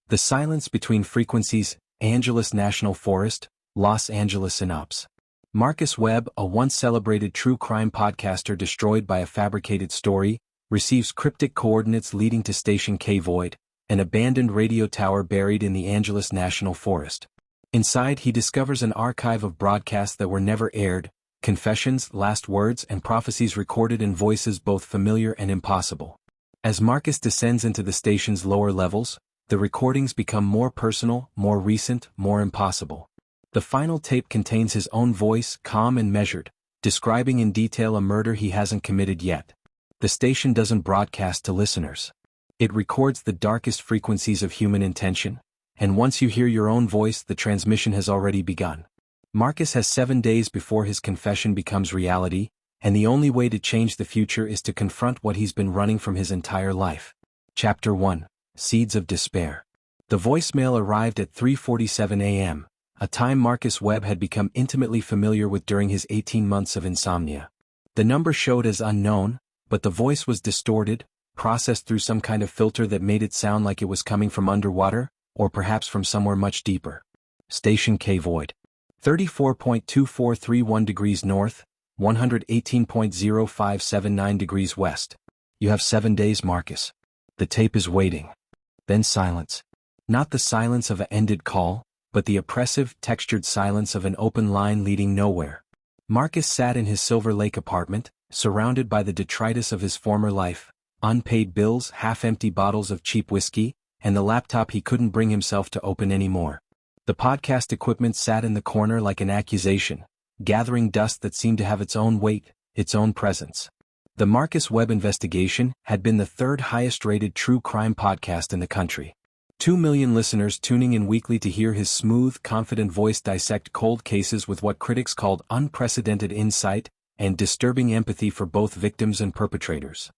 The silence between frequencies, Angeles National Forest, Los Angeles synopsis. Marcus Webb, a once celebrated true crime podcaster destroyed by a fabricated story, receives cryptic coordinates leading to Station K Void, an abandoned radio tower buried in the Angeles National Forest. Inside he discovers an archive of broadcasts that were never aired, confessions, last words, and prophecies recorded in voices both familiar and impossible. As Marcus descends into the station's lower levels, the recordings become more personal, more recent, more impossible. The final tape contains his own voice, calm and measured, describing in detail a murder he hasn't committed yet. The station doesn't broadcast to listeners. It records the darkest frequencies of human intention, and once you hear your own voice, the transmission has already begun. Marcus has 7 days before his confession becomes reality, and the only way to change the future is to confront what he's been running from his entire life. Chapter 1. Seeds of Despair. The voicemail arrived at 3:47 a.m., a time Marcus Webb had become intimately familiar with during his 18 months of insomnia. The number showed as unknown, but the voice was distorted, processed through some kind of filter that made it sound like it was coming from underwater, or perhaps from somewhere much deeper. Station K Void. 34.2431 degrees north, 118.0579 degrees west. You have 7 days, Marcus. The tape is waiting. Then silence. Not the silence of an ended call, but the oppressive, textured silence of an open line leading nowhere. Marcus sat in his Silver Lake apartment, surrounded by the detritus of his former life, unpaid bills, half-empty bottles of cheap whiskey, and the laptop he couldn't bring himself to open anymore. The podcast equipment sat in the corner like an accusation, gathering dust that seemed to have its own weight, its own presence. The Marcus Webb investigation had been the third highest-rated true crime podcast in the country. 2 million listeners tuning in weekly to hear his smooth, confident voice dissect cold cases with what critics called unprecedented insight and disturbing empathy for both victims and perpetrators.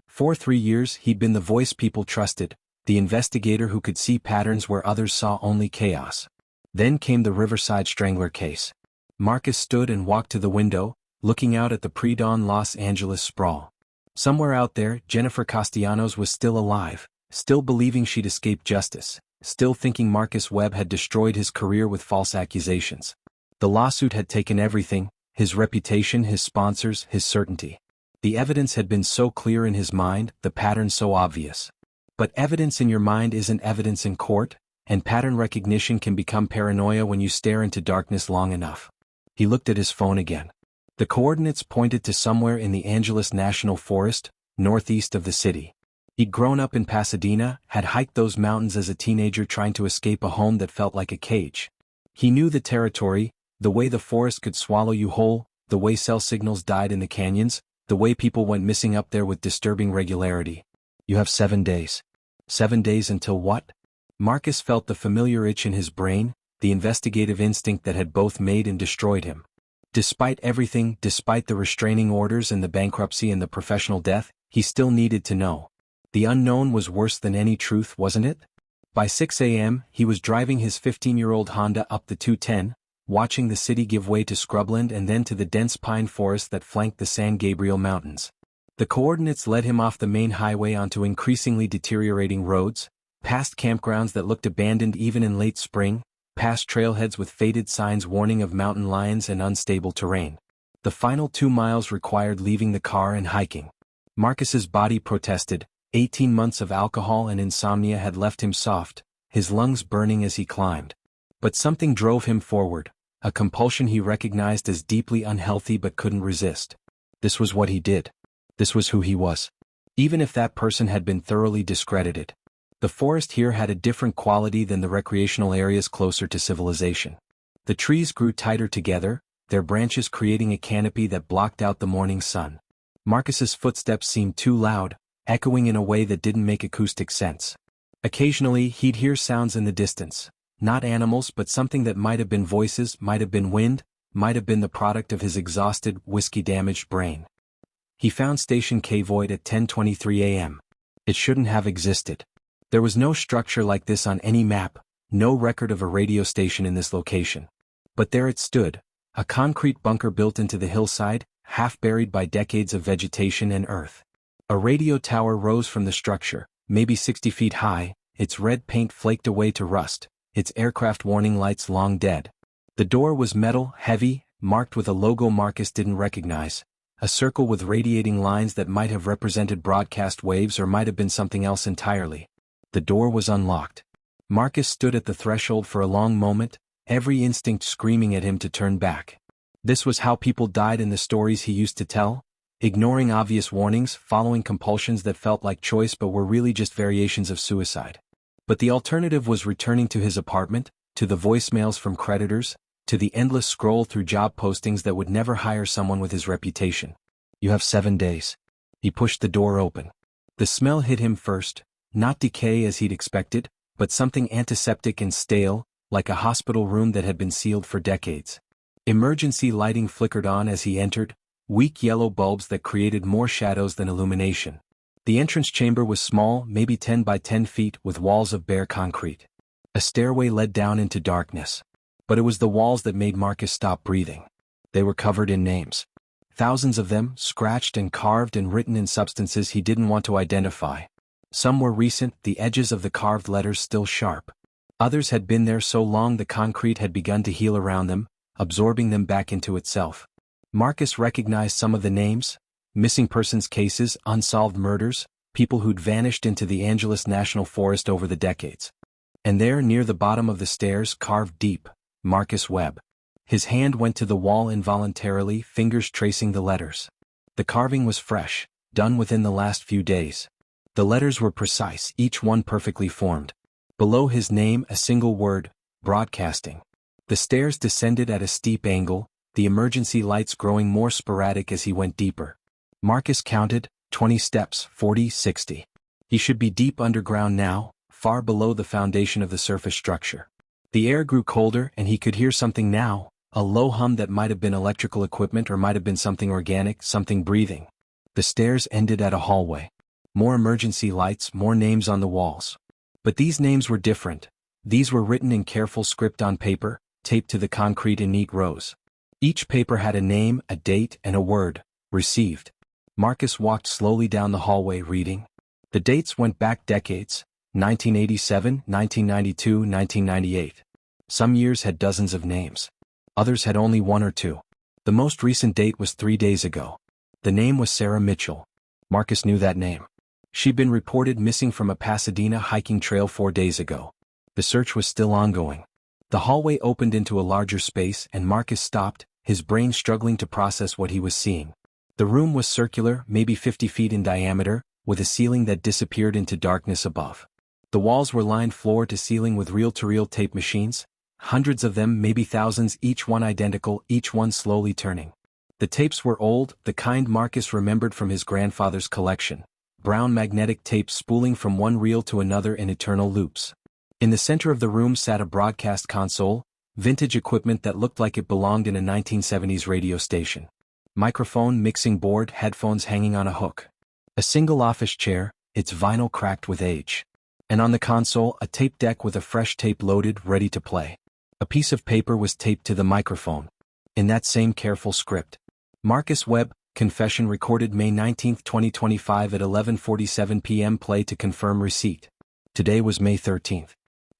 For 3 years he'd been the voice people trusted, the investigator who could see patterns where others saw only chaos. Then came the Riverside Strangler case. Marcus stood and walked to the window, looking out at the pre-dawn Los Angeles sprawl. Somewhere out there, Jennifer Castellanos was still alive, still believing she'd escaped justice, still thinking Marcus Webb had destroyed his career with false accusations. The lawsuit had taken everything, his reputation, his sponsors, his certainty. The evidence had been so clear in his mind, the pattern so obvious. But evidence in your mind isn't evidence in court, and pattern recognition can become paranoia when you stare into darkness long enough. He looked at his phone again. The coordinates pointed to somewhere in the Angeles National Forest, northeast of the city. He'd grown up in Pasadena, had hiked those mountains as a teenager trying to escape a home that felt like a cage. He knew the territory, the way the forest could swallow you whole, the way cell signals died in the canyons, the way people went missing up there with disturbing regularity. You have 7 days. 7 days until what? Marcus felt the familiar itch in his brain, the investigative instinct that had both made and destroyed him. Despite everything, despite the restraining orders and the bankruptcy and the professional death, he still needed to know. The unknown was worse than any truth, wasn't it? By 6 a.m., he was driving his 15-year-old Honda up the 210, watching the city give way to scrubland and then to the dense pine forest that flanked the San Gabriel Mountains. The coordinates led him off the main highway onto increasingly deteriorating roads, past campgrounds that looked abandoned even in late spring, past trailheads with faded signs warning of mountain lions and unstable terrain. The final 2 miles required leaving the car and hiking. Marcus's body protested. 18 months of alcohol and insomnia had left him soft, his lungs burning as he climbed. But something drove him forward, a compulsion he recognized as deeply unhealthy but couldn't resist. This was what he did. This was who he was. Even if that person had been thoroughly discredited. The forest here had a different quality than the recreational areas closer to civilization. The trees grew tighter together, their branches creating a canopy that blocked out the morning sun. Marcus's footsteps seemed too loud, echoing in a way that didn't make acoustic sense. Occasionally he'd hear sounds in the distance, not animals but something that might have been voices, might have been wind, might have been the product of his exhausted, whiskey-damaged brain. He found Station K Void at 10:23 a.m. It shouldn't have existed. There was no structure like this on any map, no record of a radio station in this location. But there it stood, a concrete bunker built into the hillside, half buried by decades of vegetation and earth. A radio tower rose from the structure, maybe 60 feet high, its red paint flaked away to rust, its aircraft warning lights long dead. The door was metal, heavy, marked with a logo Marcus didn't recognize, a circle with radiating lines that might have represented broadcast waves or might have been something else entirely. The door was unlocked. Marcus stood at the threshold for a long moment, every instinct screaming at him to turn back. This was how people died in the stories he used to tell, ignoring obvious warnings, following compulsions that felt like choice but were really just variations of suicide. But the alternative was returning to his apartment, to the voicemails from creditors, to the endless scroll through job postings that would never hire someone with his reputation. You have 7 days. He pushed the door open. The smell hit him first, not decay as he'd expected, but something antiseptic and stale, like a hospital room that had been sealed for decades. Emergency lighting flickered on as he entered, weak yellow bulbs that created more shadows than illumination. The entrance chamber was small, maybe 10 by 10 feet, with walls of bare concrete. A stairway led down into darkness. But it was the walls that made Marcus stop breathing. They were covered in names. Thousands of them, scratched and carved and written in substances he didn't want to identify. Some were recent, the edges of the carved letters still sharp. Others had been there so long the concrete had begun to heal around them, absorbing them back into itself. Marcus recognized some of the names: missing persons cases, unsolved murders, people who'd vanished into the Angeles National Forest over the decades. And there, near the bottom of the stairs, carved deep, Marcus Webb. His hand went to the wall involuntarily, fingers tracing the letters. The carving was fresh, done within the last few days. The letters were precise, each one perfectly formed. Below his name, a single word: broadcasting. The stairs descended at a steep angle, the emergency lights growing more sporadic as he went deeper. Marcus counted, 20 steps, 40, 60. He should be deep underground now, far below the foundation of the surface structure. The air grew colder and he could hear something now, a low hum that might have been electrical equipment or might have been something organic, something breathing. The stairs ended at a hallway. More emergency lights, more names on the walls. But these names were different. These were written in careful script on paper, taped to the concrete in neat rows. Each paper had a name, a date, and a word: received. Marcus walked slowly down the hallway reading. The dates went back decades: 1987, 1992, 1998. Some years had dozens of names. Others had only one or two. The most recent date was 3 days ago. The name was Sarah Mitchell. Marcus knew that name. She'd been reported missing from a Pasadena hiking trail 4 days ago. The search was still ongoing. The hallway opened into a larger space and Marcus stopped, his brain struggling to process what he was seeing. The room was circular, maybe 50 feet in diameter, with a ceiling that disappeared into darkness above. The walls were lined floor to ceiling with reel-to-reel tape machines, hundreds of them, maybe thousands, each one identical, each one slowly turning. The tapes were old, the kind Marcus remembered from his grandfather's collection. Brown magnetic tapes spooling from one reel to another in eternal loops. In the center of the room sat a broadcast console, vintage equipment that looked like it belonged in a 1970s radio station. Microphone, mixing board, headphones hanging on a hook. A single office chair, its vinyl cracked with age. And on the console, a tape deck with a fresh tape loaded, ready to play. A piece of paper was taped to the microphone. In that same careful script. Marcus Webb, confession recorded May 19, 2025 at 11:47 p.m. Play to confirm receipt. Today was May 13th.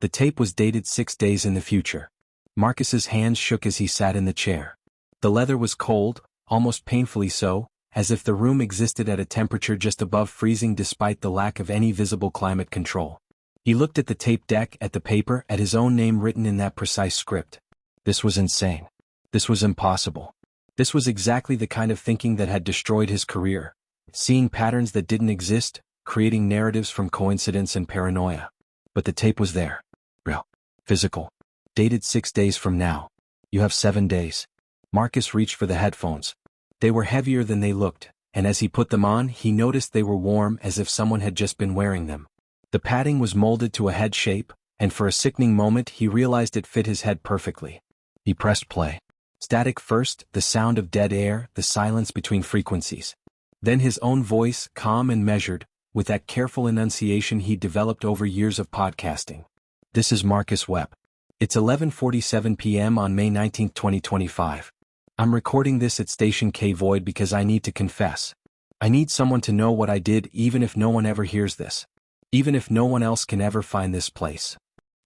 The tape was dated 6 days in the future. Marcus's hands shook as he sat in the chair. The leather was cold, almost painfully so, as if the room existed at a temperature just above freezing despite the lack of any visible climate control. He looked at the tape deck, at the paper, at his own name written in that precise script. This was insane. This was impossible. This was exactly the kind of thinking that had destroyed his career. Seeing patterns that didn't exist, creating narratives from coincidence and paranoia. But the tape was there. Real. Physical. Dated 6 days from now. You have 7 days. Marcus reached for the headphones. They were heavier than they looked, and as he put them on, he noticed they were warm as if someone had just been wearing them. The padding was molded to a head shape, and for a sickening moment he realized it fit his head perfectly. He pressed play. Static first, the sound of dead air, the silence between frequencies. Then his own voice, calm and measured, with that careful enunciation he'd developed over years of podcasting. This is Marcus Webb. It's 11:47 p.m. on May 19, 2025. I'm recording this at Station K Void because I need to confess. I need someone to know what I did even if no one ever hears this. Even if no one else can ever find this place.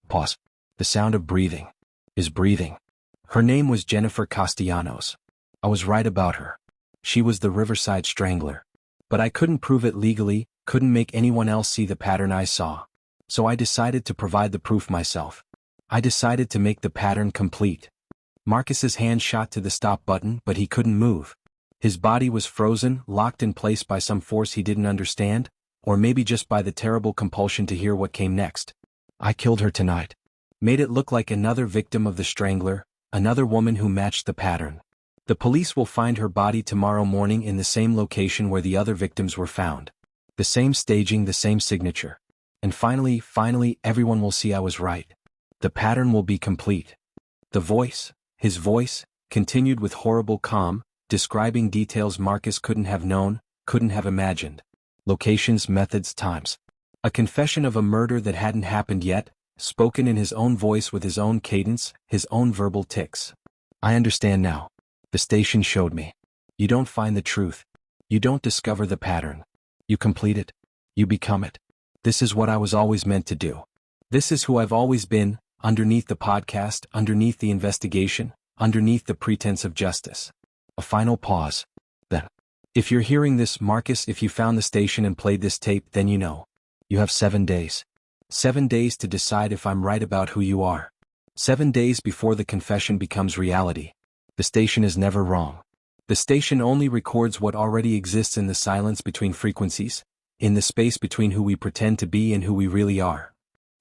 Pause. The sound of breathing. Is breathing. Her name was Jennifer Castellanos. I was right about her. She was the Riverside Strangler. But I couldn't prove it legally, couldn't make anyone else see the pattern I saw. So I decided to provide the proof myself. I decided to make the pattern complete. Marcus's hand shot to the stop button, but he couldn't move. His body was frozen, locked in place by some force he didn't understand, or maybe just by the terrible compulsion to hear what came next. I killed her tonight. Made it look like another victim of the Strangler, another woman who matched the pattern. The police will find her body tomorrow morning in the same location where the other victims were found. The same staging, the same signature. And finally, everyone will see I was right. The pattern will be complete. The voice, his voice, continued with horrible calm, describing details Marcus couldn't have known, couldn't have imagined. Locations, methods, times. A confession of a murder that hadn't happened yet, spoken in his own voice with his own cadence, his own verbal tics. I understand now. The station showed me. You don't find the truth. You don't discover the pattern. You complete it. You become it. This is what I was always meant to do. This is who I've always been, underneath the podcast, underneath the investigation, underneath the pretense of justice. A final pause. Then. If you're hearing this, Marcus, if you found the station and played this tape, then you know. You have 7 days. 7 days to decide if I'm right about who you are. 7 days before the confession becomes reality. The station is never wrong. The station only records what already exists in the silence between frequencies, in the space between who we pretend to be and who we really are.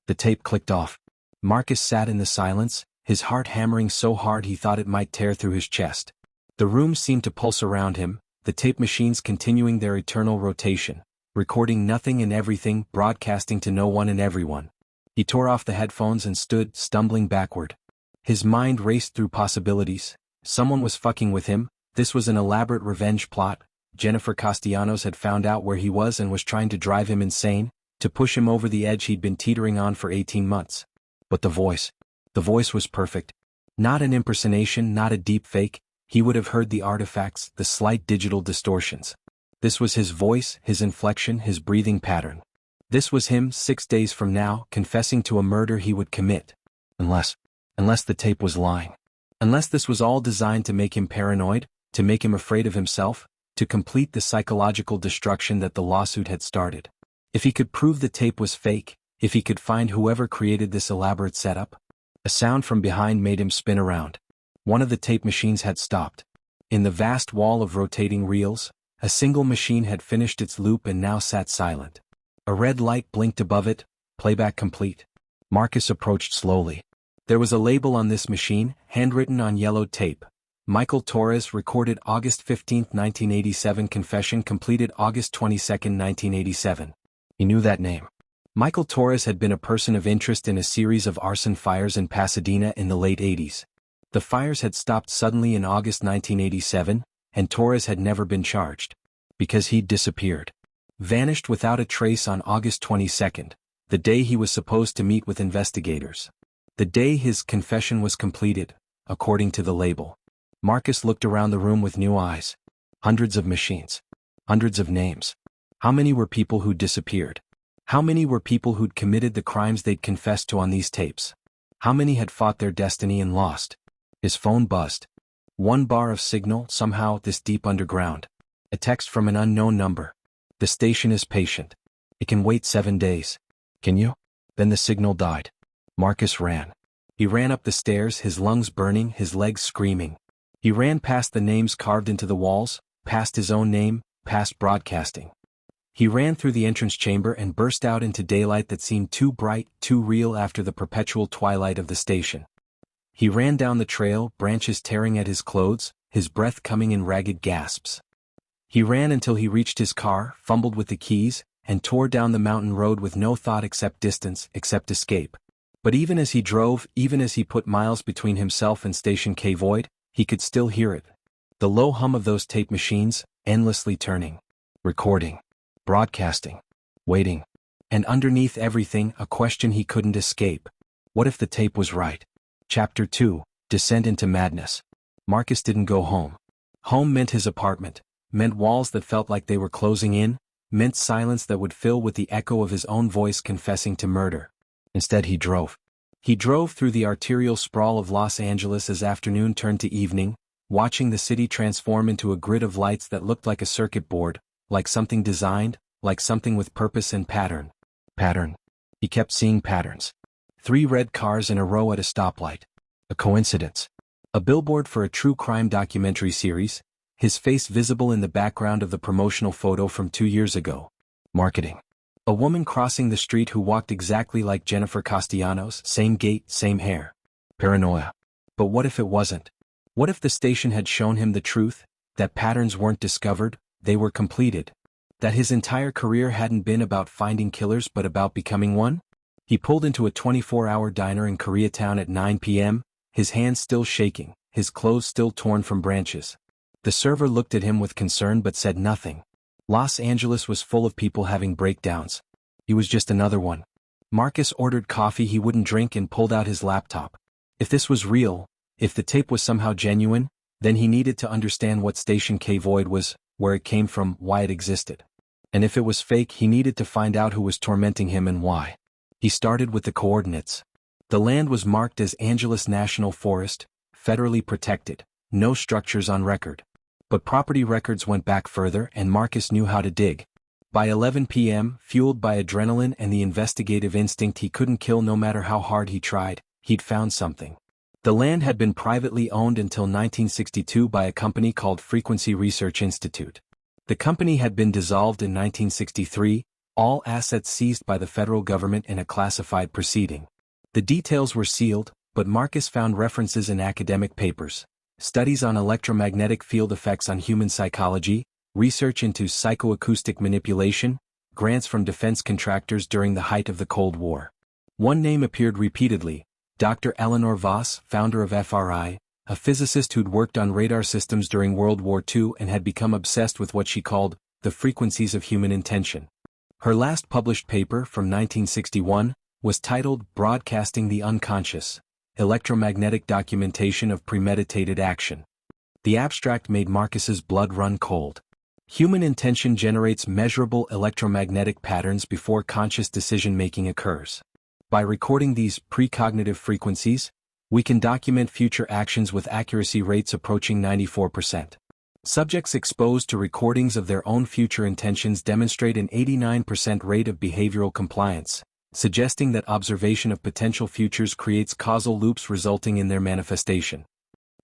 The tape clicked off. Marcus sat in the silence, his heart hammering so hard he thought it might tear through his chest. The room seemed to pulse around him, the tape machines continuing their eternal rotation, recording nothing and everything, broadcasting to no one and everyone. He tore off the headphones and stood, stumbling backward. His mind raced through possibilities. Someone was fucking with him. This was an elaborate revenge plot. Jennifer Castellanos had found out where he was and was trying to drive him insane, to push him over the edge he'd been teetering on for 18 months. But the voice was perfect. Not an impersonation, not a deep fake. He would have heard the artifacts, the slight digital distortions. This was his voice, his inflection, his breathing pattern. This was him 6 days from now, confessing to a murder he would commit. Unless the tape was lying. Unless this was all designed to make him paranoid, to make him afraid of himself, to complete the psychological destruction that the lawsuit had started. If he could prove the tape was fake, if he could find whoever created this elaborate setup. A sound from behind made him spin around. One of the tape machines had stopped. In the vast wall of rotating reels, a single machine had finished its loop and now sat silent. A red light blinked above it, playback complete. Marcus approached slowly. There was a label on this machine, handwritten on yellowed tape. Michael Torres, recorded August 15, 1987. Confession completed August 22, 1987. He knew that name. Michael Torres had been a person of interest in a series of arson fires in Pasadena in the late 80s. The fires had stopped suddenly in August 1987, and Torres had never been charged. Because he'd disappeared. Vanished without a trace on August 22, the day he was supposed to meet with investigators. The day his confession was completed, according to the label. Marcus looked around the room with new eyes. Hundreds of machines. Hundreds of names. How many were people who'd disappeared? How many were people who'd committed the crimes they'd confessed to on these tapes? How many had fought their destiny and lost? His phone buzzed. 1 bar of signal, somehow, this deep underground. A text from an unknown number. The station is patient. It can wait 7 days. Can you? Then the signal died. Marcus ran. He ran up the stairs, his lungs burning, his legs screaming. He ran past the names carved into the walls, past his own name, past broadcasting. He ran through the entrance chamber and burst out into daylight that seemed too bright, too real after the perpetual twilight of the station. He ran down the trail, branches tearing at his clothes, his breath coming in ragged gasps. He ran until he reached his car, fumbled with the keys, and tore down the mountain road with no thought except distance, except escape. But even as he drove, even as he put miles between himself and Station K Void, he could still hear it. The low hum of those tape machines, endlessly turning. Recording. Broadcasting. Waiting. And underneath everything, a question he couldn't escape. What if the tape was right? Chapter 2, Descent into Madness. Marcus didn't go home. Home meant his apartment, meant walls that felt like they were closing in, meant silence that would fill with the echo of his own voice confessing to murder. Instead he drove. He drove through the arterial sprawl of Los Angeles as afternoon turned to evening, watching the city transform into a grid of lights that looked like a circuit board, like something designed, like something with purpose and pattern. Pattern. He kept seeing patterns. 3 red cars in a row at a stoplight. A coincidence. A billboard for a true crime documentary series, his face visible in the background of the promotional photo from 2 years ago. Marketing. A woman crossing the street who walked exactly like Jennifer Castellanos, same gait, same hair. Paranoia. But what if it wasn't? What if the station had shown him the truth, that patterns weren't discovered, they were completed? That his entire career hadn't been about finding killers but about becoming one? He pulled into a 24-hour diner in Koreatown at 9 p.m., his hands still shaking, his clothes still torn from branches. The server looked at him with concern but said nothing. Los Angeles was full of people having breakdowns. He was just another one. Marcus ordered coffee he wouldn't drink and pulled out his laptop. If this was real, if the tape was somehow genuine, then he needed to understand what Station K Void was, where it came from, why it existed. And if it was fake, he needed to find out who was tormenting him and why. He started with the coordinates. The land was marked as Angeles National Forest, federally protected, no structures on record. But property records went back further and Marcus knew how to dig. By 11 p.m., fueled by adrenaline and the investigative instinct he couldn't kill no matter how hard he tried, he'd found something. The land had been privately owned until 1962 by a company called Frequency Research Institute. The company had been dissolved in 1963, all assets seized by the federal government in a classified proceeding. The details were sealed, but Marcus found references in academic papers. Studies on electromagnetic field effects on human psychology, research into psychoacoustic manipulation, grants from defense contractors during the height of the Cold War. One name appeared repeatedly, Dr. Eleanor Voss, founder of FRI, a physicist who'd worked on radar systems during World War II and had become obsessed with what she called the frequencies of human intention. Her last published paper, from 1961, was titled Broadcasting the Unconscious, Electromagnetic Documentation of Premeditated Action. The abstract made Marcus's blood run cold. Human intention generates measurable electromagnetic patterns before conscious decision-making occurs. By recording these precognitive frequencies, we can document future actions with accuracy rates approaching 94%. Subjects exposed to recordings of their own future intentions demonstrate an 89% rate of behavioral compliance, suggesting that observation of potential futures creates causal loops resulting in their manifestation.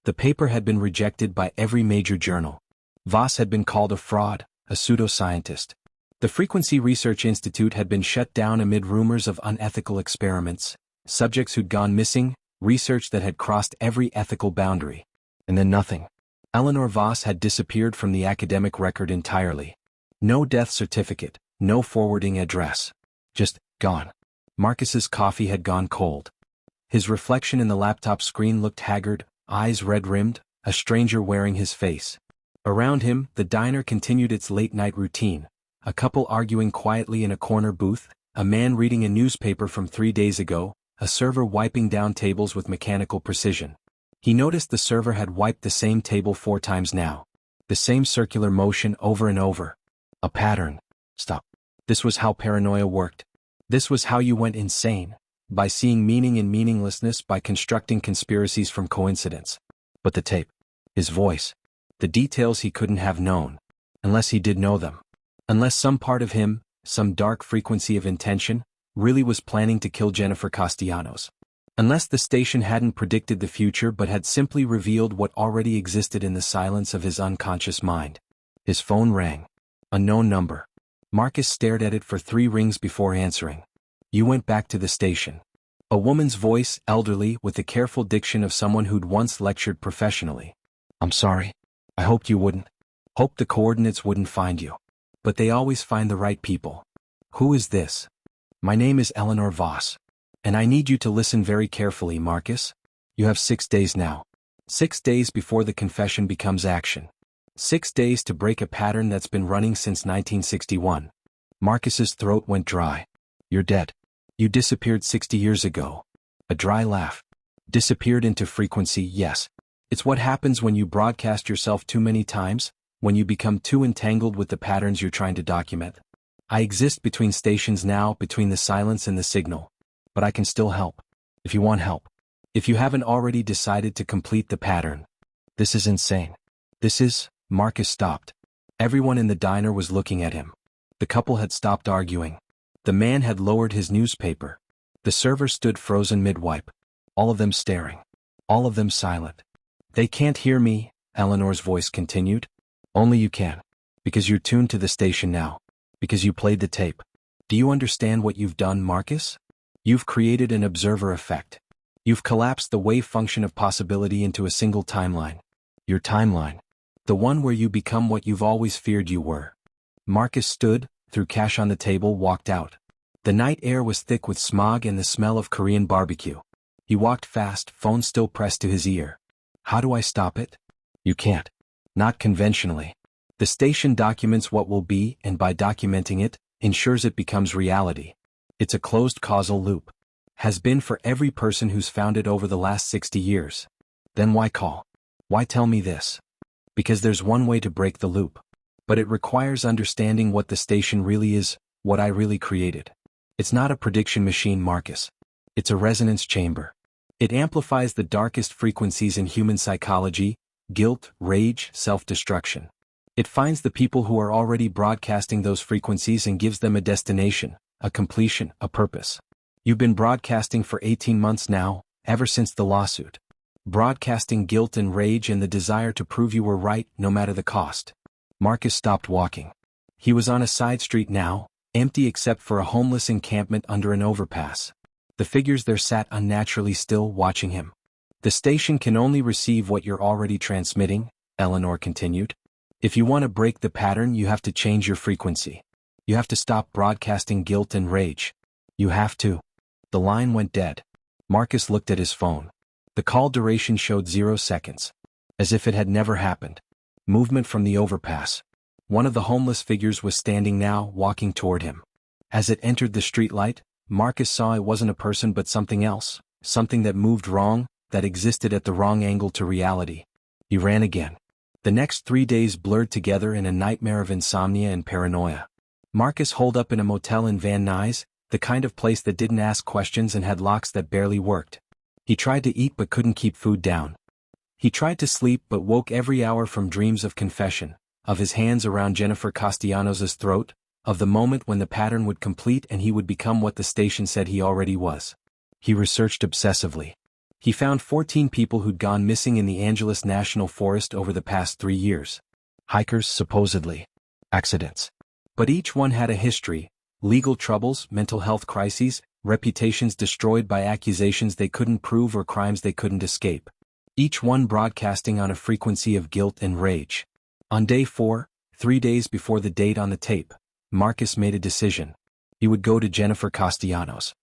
The paper had been rejected by every major journal. Voss had been called a fraud, a pseudoscientist. The Frequency Research Institute had been shut down amid rumors of unethical experiments, subjects who'd gone missing, research that had crossed every ethical boundary. And then nothing. Eleanor Voss had disappeared from the academic record entirely. No death certificate, no forwarding address. Just gone. Marcus's coffee had gone cold. His reflection in the laptop screen looked haggard, eyes red-rimmed, a stranger wearing his face. Around him, the diner continued its late-night routine, a couple arguing quietly in a corner booth, a man reading a newspaper from 3 days ago, a server wiping down tables with mechanical precision. He noticed the server had wiped the same table 4 times now. The same circular motion over and over. A pattern. Stop. This was how paranoia worked. This was how you went insane, by seeing meaning in meaninglessness, by constructing conspiracies from coincidence. But the tape, his voice, the details he couldn't have known, unless he did know them. Unless some part of him, some dark frequency of intention, really was planning to kill Jennifer Castellanos. Unless the station hadn't predicted the future but had simply revealed what already existed in the silence of his unconscious mind. His phone rang. A known number. Marcus stared at it for 3 rings before answering. You went back to the station. A woman's voice, elderly, with the careful diction of someone who'd once lectured professionally. I'm sorry. I hoped you wouldn't. Hoped the coordinates wouldn't find you. But they always find the right people. Who is this? My name is Eleanor Voss. And I need you to listen very carefully, Marcus. You have 6 days now. 6 days before the confession becomes action. 6 days to break a pattern that's been running since 1961. Marcus's throat went dry. You're dead. You disappeared 60 years ago. A dry laugh. Disappeared into frequency, yes. It's what happens when you broadcast yourself too many times, when you become too entangled with the patterns you're trying to document. I exist between stations now, between the silence and the signal. But I can still help. If you want help. If you haven't already decided to complete the pattern. This is insane. Marcus stopped. Everyone in the diner was looking at him. The couple had stopped arguing. The man had lowered his newspaper. The server stood frozen mid-wipe. All of them staring. All of them silent. They can't hear me, Eleanor's voice continued. Only you can. Because you're tuned to the station now. Because you played the tape. Do you understand what you've done, Marcus? You've created an observer effect. You've collapsed the wave function of possibility into a single timeline. Your timeline. The one where you become what you've always feared you were. Marcus stood, threw cash on the table, walked out. The night air was thick with smog and the smell of Korean barbecue. He walked fast, phone still pressed to his ear. How do I stop it? You can't. Not conventionally. The station documents what will be, and by documenting it, ensures it becomes reality. It's a closed causal loop. Has been for every person who's found it over the last 60 years. Then why call? Why tell me this? Because there's one way to break the loop. But it requires understanding what the station really is, what I really created. It's not a prediction machine, Marcus. It's a resonance chamber. It amplifies the darkest frequencies in human psychology, guilt, rage, self-destruction. It finds the people who are already broadcasting those frequencies and gives them a destination, a completion, a purpose. You've been broadcasting for 18 months now, ever since the lawsuit. Broadcasting guilt and rage and the desire to prove you were right, no matter the cost. Marcus stopped walking. He was on a side street now, empty except for a homeless encampment under an overpass. The figures there sat unnaturally still, watching him. The station can only receive what you're already transmitting, Eleanor continued. If you want to break the pattern, you have to change your frequency. You have to stop broadcasting guilt and rage. You have to. The line went dead. Marcus looked at his phone. The call duration showed 0 seconds. As if it had never happened. Movement from the overpass. One of the homeless figures was standing now, walking toward him. As it entered the streetlight, Marcus saw it wasn't a person but something else, something that moved wrong, that existed at the wrong angle to reality. He ran again. The next 3 days blurred together in a nightmare of insomnia and paranoia. Marcus holed up in a motel in Van Nuys, the kind of place that didn't ask questions and had locks that barely worked. He tried to eat but couldn't keep food down. He tried to sleep but woke every hour from dreams of confession, of his hands around Jennifer Castellanos' throat, of the moment when the pattern would complete and he would become what the station said he already was. He researched obsessively. He found 14 people who'd gone missing in the Angeles National Forest over the past 3 years. Hikers, supposedly. Accidents. But each one had a history, legal troubles, mental health crises, reputations destroyed by accusations they couldn't prove or crimes they couldn't escape. Each one broadcasting on a frequency of guilt and rage. On day 4, 3 days before the date on the tape, Marcus made a decision. He would go to Jennifer Castellanos.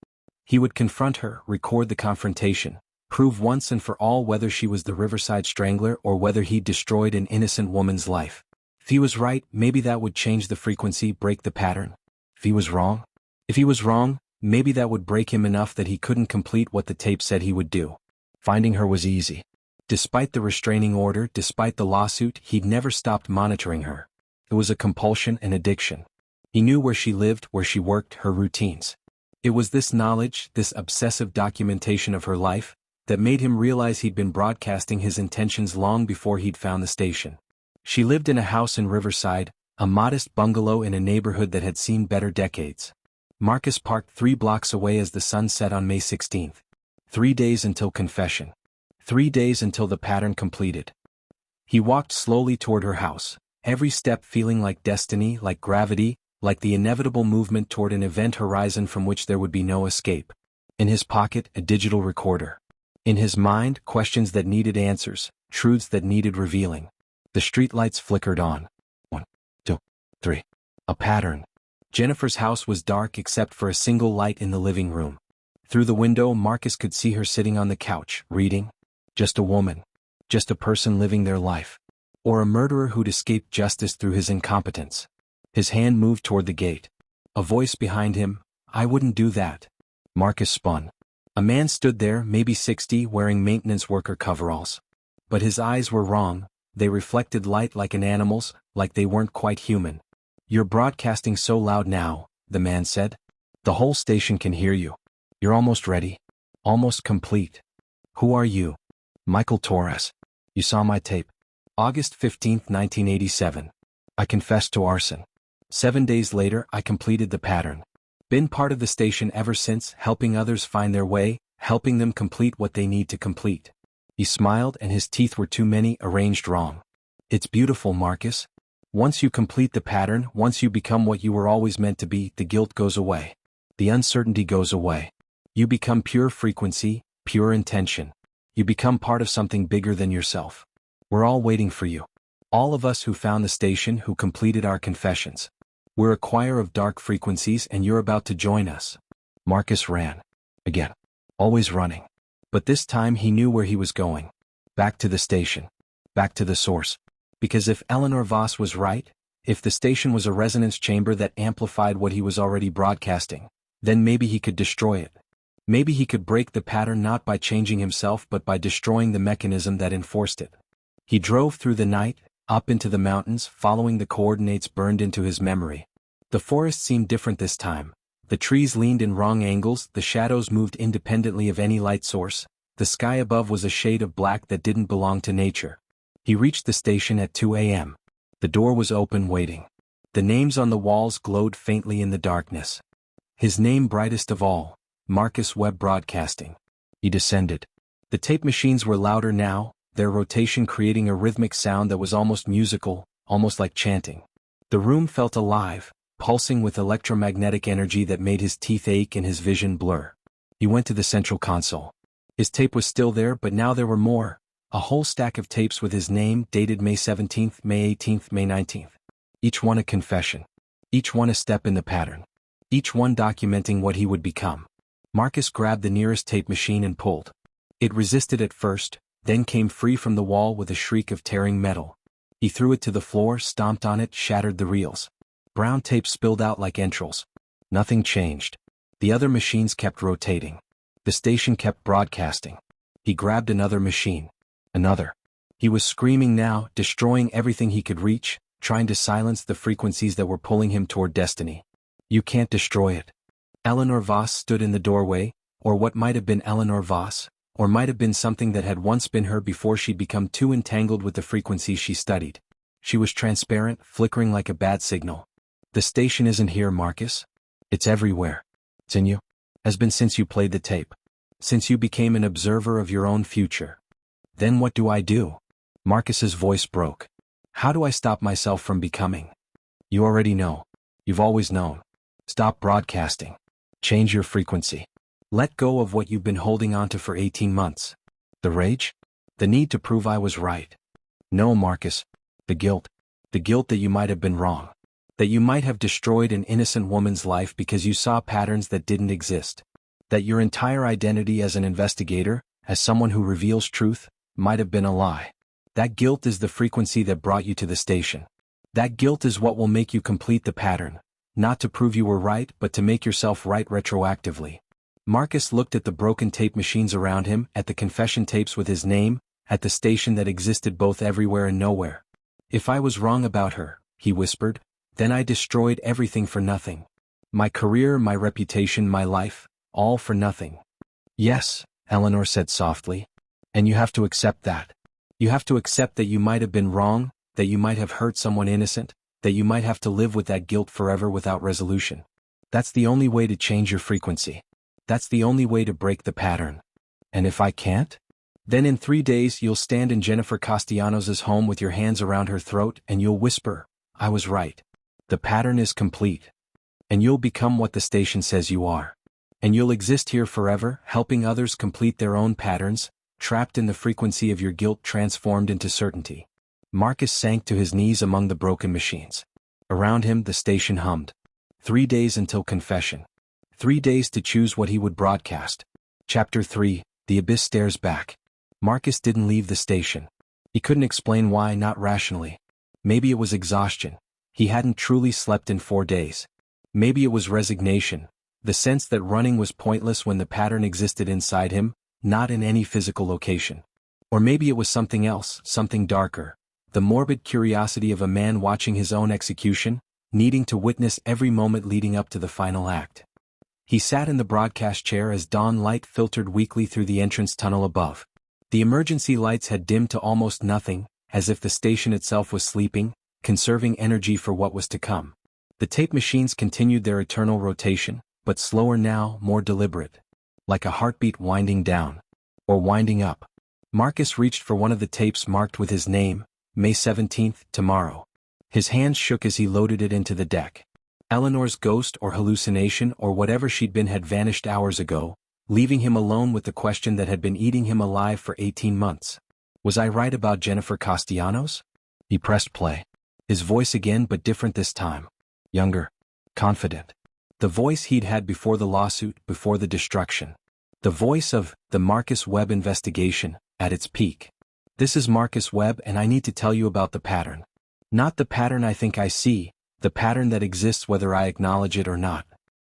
He would confront her, record the confrontation, prove once and for all whether she was the Riverside Strangler or whether he'd destroyed an innocent woman's life. If he was right, maybe that would change the frequency, break the pattern. If he was wrong, maybe that would break him enough that he couldn't complete what the tape said he would do. Finding her was easy. Despite the restraining order, despite the lawsuit, he'd never stopped monitoring her. It was a compulsion, an addiction. He knew where she lived, where she worked, her routines. It was this knowledge, this obsessive documentation of her life, that made him realize he'd been broadcasting his intentions long before he'd found the station. She lived in a house in Riverside, a modest bungalow in a neighborhood that had seen better decades. Marcus parked 3 blocks away as the sun set on May 16th. 3 days until confession. 3 days until the pattern completed. He walked slowly toward her house, every step feeling like destiny, like gravity, like the inevitable movement toward an event horizon from which there would be no escape. In his pocket, a digital recorder. In his mind, questions that needed answers, truths that needed revealing. The streetlights flickered on. 1, 2, 3. A pattern. Jennifer's house was dark except for a single light in the living room. Through the window, Marcus could see her sitting on the couch, reading. Just a woman. Just a person living their life. Or a murderer who'd escaped justice through his incompetence. His hand moved toward the gate. A voice behind him, "I wouldn't do that." Marcus spun. A man stood there, maybe 60, wearing maintenance worker coveralls. But his eyes were wrong, they reflected light like an animal's, like they weren't quite human. You're broadcasting so loud now, the man said. The whole station can hear you. You're almost ready. Almost complete. Who are you? Michael Torres. You saw my tape. August 15, 1987. I confessed to arson. 7 days later, I completed the pattern. Been part of the station ever since, helping others find their way, helping them complete what they need to complete. He smiled and his teeth were too many, arranged wrong. It's beautiful, Marcus. Once you complete the pattern, once you become what you were always meant to be, the guilt goes away. The uncertainty goes away. You become pure frequency, pure intention. You become part of something bigger than yourself. We're all waiting for you. All of us who found the station, who completed our confessions. We're a choir of dark frequencies and you're about to join us. Marcus ran. Again. Always running. But this time he knew where he was going. Back to the station. Back to the source. Because if Eleanor Voss was right, if the station was a resonance chamber that amplified what he was already broadcasting, then maybe he could destroy it. Maybe he could break the pattern not by changing himself but by destroying the mechanism that enforced it. He drove through the night, up into the mountains, following the coordinates burned into his memory. The forest seemed different this time. The trees leaned in wrong angles, the shadows moved independently of any light source, the sky above was a shade of black that didn't belong to nature. He reached the station at 2 a.m. The door was open, waiting. The names on the walls glowed faintly in the darkness. His name brightest of all, Marcus Webb Broadcasting. He descended. The tape machines were louder now, their rotation creating a rhythmic sound that was almost musical, almost like chanting. The room felt alive, pulsing with electromagnetic energy that made his teeth ache and his vision blur. He went to the central console. His tape was still there, but now there were more. A whole stack of tapes with his name, dated May 17th, May 18th, May 19th. Each one a confession. Each one a step in the pattern. Each one documenting what he would become. Marcus grabbed the nearest tape machine and pulled. It resisted at first, then came free from the wall with a shriek of tearing metal. He threw it to the floor, stomped on it, shattered the reels. Brown tape spilled out like entrails. Nothing changed. The other machines kept rotating. The station kept broadcasting. He grabbed another machine. Another. He was screaming now, destroying everything he could reach, trying to silence the frequencies that were pulling him toward destiny. You can't destroy it. Eleanor Voss stood in the doorway, or what might have been Eleanor Voss, or might have been something that had once been her before she'd become too entangled with the frequencies she studied. She was transparent, flickering like a bad signal. The station isn't here, Marcus. It's everywhere. It's in you. Has been since you played the tape. Since you became an observer of your own future. Then what do I do? Marcus's voice broke. How do I stop myself from becoming? You already know. You've always known. Stop broadcasting. Change your frequency. Let go of what you've been holding onto for 18 months. The rage? The need to prove I was right. No, Marcus. The guilt. The guilt that you might have been wrong. That you might have destroyed an innocent woman's life because you saw patterns that didn't exist. That your entire identity as an investigator, as someone who reveals truth, might have been a lie. That guilt is the frequency that brought you to the station. That guilt is what will make you complete the pattern, not to prove you were right but to make yourself right retroactively. Marcus looked at the broken tape machines around him, at the confession tapes with his name, at the station that existed both everywhere and nowhere. If I was wrong about her, he whispered, then I destroyed everything for nothing. My career, my reputation, my life, all for nothing. Yes, Eleanor said softly. And you have to accept that. You have to accept that you might have been wrong, that you might have hurt someone innocent, that you might have to live with that guilt forever without resolution. That's the only way to change your frequency. That's the only way to break the pattern. And if I can't? Then in 3 days you'll stand in Jennifer Castellanos' home with your hands around her throat and you'll whisper, I was right. The pattern is complete. And you'll become what the station says you are. And you'll exist here forever, helping others complete their own patterns, trapped in the frequency of your guilt transformed into certainty. Marcus sank to his knees among the broken machines. Around him the station hummed. 3 days until confession. 3 days to choose what he would broadcast. Chapter 3, The Abyss Stares Back. Marcus didn't leave the station. He couldn't explain why, not rationally. Maybe it was exhaustion. He hadn't truly slept in 4 days. Maybe it was resignation, the sense that running was pointless when the pattern existed inside him, not in any physical location. Or maybe it was something else, something darker. The morbid curiosity of a man watching his own execution, needing to witness every moment leading up to the final act. He sat in the broadcast chair as dawn light filtered weakly through the entrance tunnel above. The emergency lights had dimmed to almost nothing, as if the station itself was sleeping, conserving energy for what was to come. The tape machines continued their eternal rotation, but slower now, more deliberate. Like a heartbeat winding down. Or winding up. Marcus reached for one of the tapes marked with his name, May 17th, tomorrow. His hands shook as he loaded it into the deck. Eleanor's ghost or hallucination or whatever she'd been had vanished hours ago, leaving him alone with the question that had been eating him alive for 18 months. Was I right about Jennifer Castellanos? He pressed play. His voice again, but different this time. Younger. Confident. The voice he'd had before the lawsuit, before the destruction. The voice of the Marcus Webb investigation, at its peak. This is Marcus Webb, and I need to tell you about the pattern. Not the pattern I think I see, the pattern that exists whether I acknowledge it or not.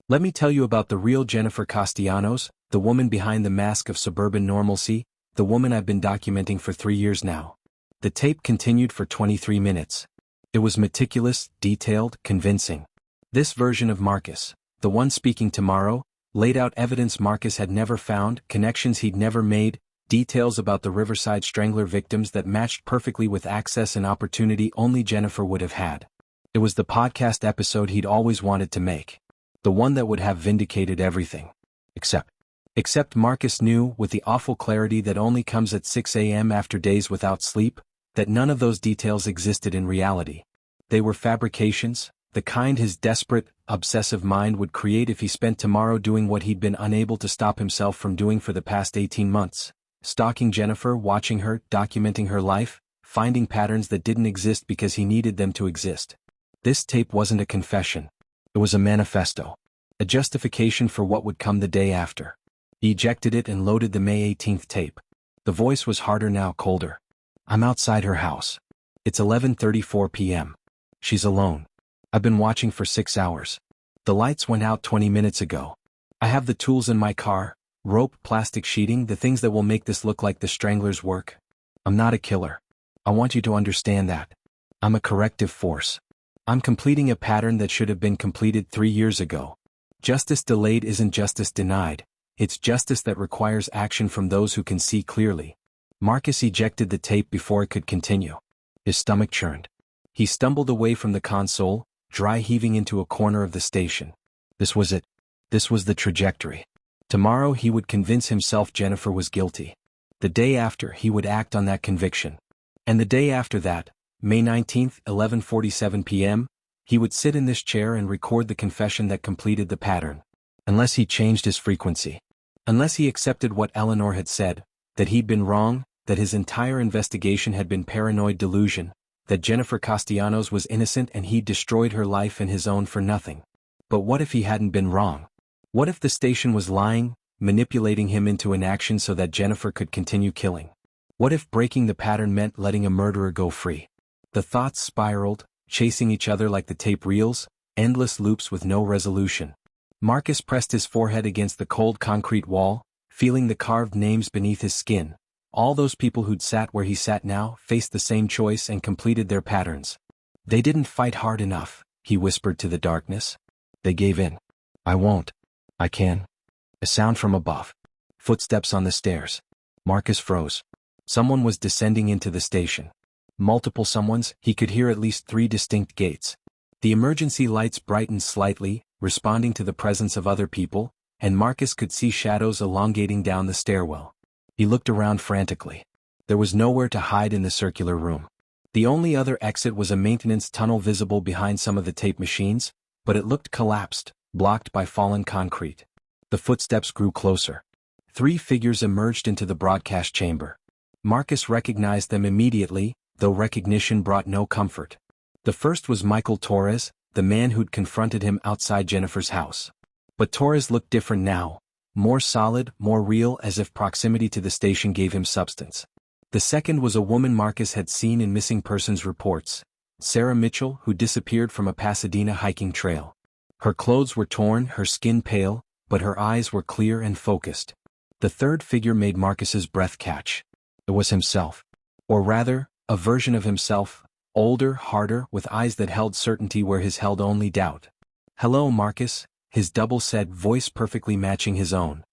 Let me tell you about the real Jennifer Castellanos, the woman behind the mask of suburban normalcy, the woman I've been documenting for 3 years now. The tape continued for 23 minutes. It was meticulous, detailed, convincing. This version of Marcus, the one speaking tomorrow, laid out evidence Marcus had never found, connections he'd never made, details about the Riverside Strangler victims that matched perfectly with access and opportunity only Jennifer would have had. It was the podcast episode he'd always wanted to make. The one that would have vindicated everything. Except Marcus knew, with the awful clarity that only comes at 6 a.m. after days without sleep, that none of those details existed in reality. They were fabrications, the kind his desperate, obsessive mind would create if he spent tomorrow doing what he'd been unable to stop himself from doing for the past 18 months. Stalking Jennifer, watching her, documenting her life, finding patterns that didn't exist because he needed them to exist. This tape wasn't a confession. It was a manifesto. A justification for what would come the day after. He ejected it and loaded the May 18th tape. The voice was harder now, colder. I'm outside her house. It's 11:34 p.m. She's alone. I've been watching for 6 hours. The lights went out 20 minutes ago. I have the tools in my car, rope, plastic sheeting, the things that will make this look like the Stranglers' work. I'm not a killer. I want you to understand that. I'm a corrective force. I'm completing a pattern that should have been completed 3 years ago. Justice delayed isn't justice denied. It's justice that requires action from those who can see clearly. Marcus ejected the tape before it could continue. His stomach churned. He stumbled away from the console, dry heaving into a corner of the station. This was it. This was the trajectory. Tomorrow he would convince himself Jennifer was guilty. The day after he would act on that conviction. And the day after that, May 19th, 11:47 p.m., he would sit in this chair and record the confession that completed the pattern. Unless he changed his frequency. Unless he accepted what Eleanor had said, that he'd been wrong, that his entire investigation had been paranoid delusion, that Jennifer Castellanos was innocent and he'd destroyed her life and his own for nothing. But what if he hadn't been wrong? What if the station was lying, manipulating him into inaction so that Jennifer could continue killing? What if breaking the pattern meant letting a murderer go free? The thoughts spiraled, chasing each other like the tape reels, endless loops with no resolution. Marcus pressed his forehead against the cold concrete wall, feeling the carved names beneath his skin. All those people who'd sat where he sat now faced the same choice and completed their patterns. They didn't fight hard enough, he whispered to the darkness. They gave in. I won't. I can. A sound from above. Footsteps on the stairs. Marcus froze. Someone was descending into the station. Multiple someones, he could hear at least 3 distinct gates. The emergency lights brightened slightly, responding to the presence of other people, and Marcus could see shadows elongating down the stairwell. He looked around frantically. There was nowhere to hide in the circular room. The only other exit was a maintenance tunnel visible behind some of the tape machines, but it looked collapsed, blocked by fallen concrete. The footsteps grew closer. 3 figures emerged into the broadcast chamber. Marcus recognized them immediately, though recognition brought no comfort. The first was Michael Torres, the man who'd confronted him outside Jennifer's house. But Torres looked different now, more solid, more real, as if proximity to the station gave him substance. The second was a woman Marcus had seen in missing persons reports, Sarah Mitchell, who disappeared from a Pasadena hiking trail. Her clothes were torn, her skin pale, but her eyes were clear and focused. The third figure made Marcus's breath catch. It was himself. Or rather, a version of himself, Older, harder, with eyes that held certainty where his held only doubt. "Hello, Marcus," his double-set voice perfectly matching his own.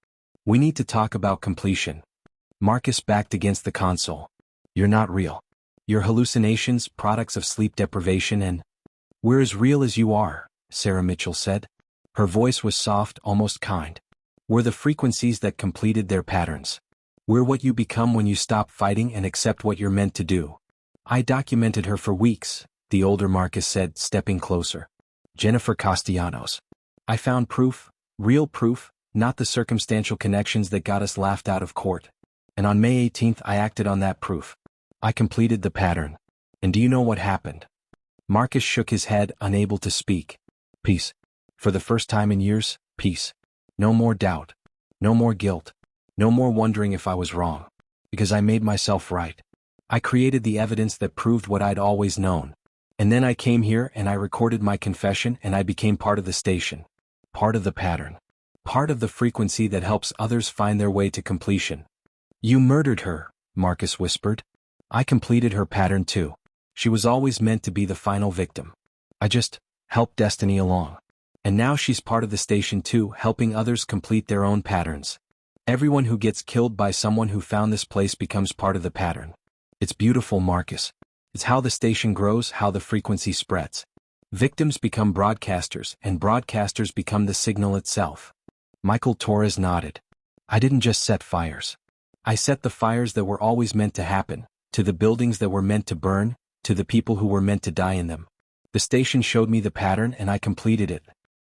"We need to talk about completion." Marcus backed against the console. "You're not real. Your hallucinations, products of sleep deprivation and—" "We're as real as you are," Sarah Mitchell said. Her voice was soft, almost kind. "We're the frequencies that completed their patterns. We're what you become when you stop fighting and accept what you're meant to do." "I documented her for weeks," the older Marcus said, stepping closer. "Jennifer Castellanos. I found proof, real proof, not the circumstantial connections that got us laughed out of court. And on May 18th I acted on that proof. I completed the pattern. And do you know what happened?" Marcus shook his head, unable to speak. "Peace. For the first time in years, peace. No more doubt. No more guilt. No more wondering if I was wrong. Because I made myself right. I created the evidence that proved what I'd always known. And then I came here and I recorded my confession and I became part of the station. Part of the pattern. Part of the frequency that helps others find their way to completion." "You murdered her," Marcus whispered. "I completed her pattern too. She was always meant to be the final victim. I just helped destiny along. And now she's part of the station too, helping others complete their own patterns. Everyone who gets killed by someone who found this place becomes part of the pattern. It's beautiful, Marcus. It's how the station grows, how the frequency spreads. Victims become broadcasters, and broadcasters become the signal itself." Michael Torres nodded. "I didn't just set fires. I set the fires that were always meant to happen, to the buildings that were meant to burn, to the people who were meant to die in them. The station showed me the pattern and I completed it.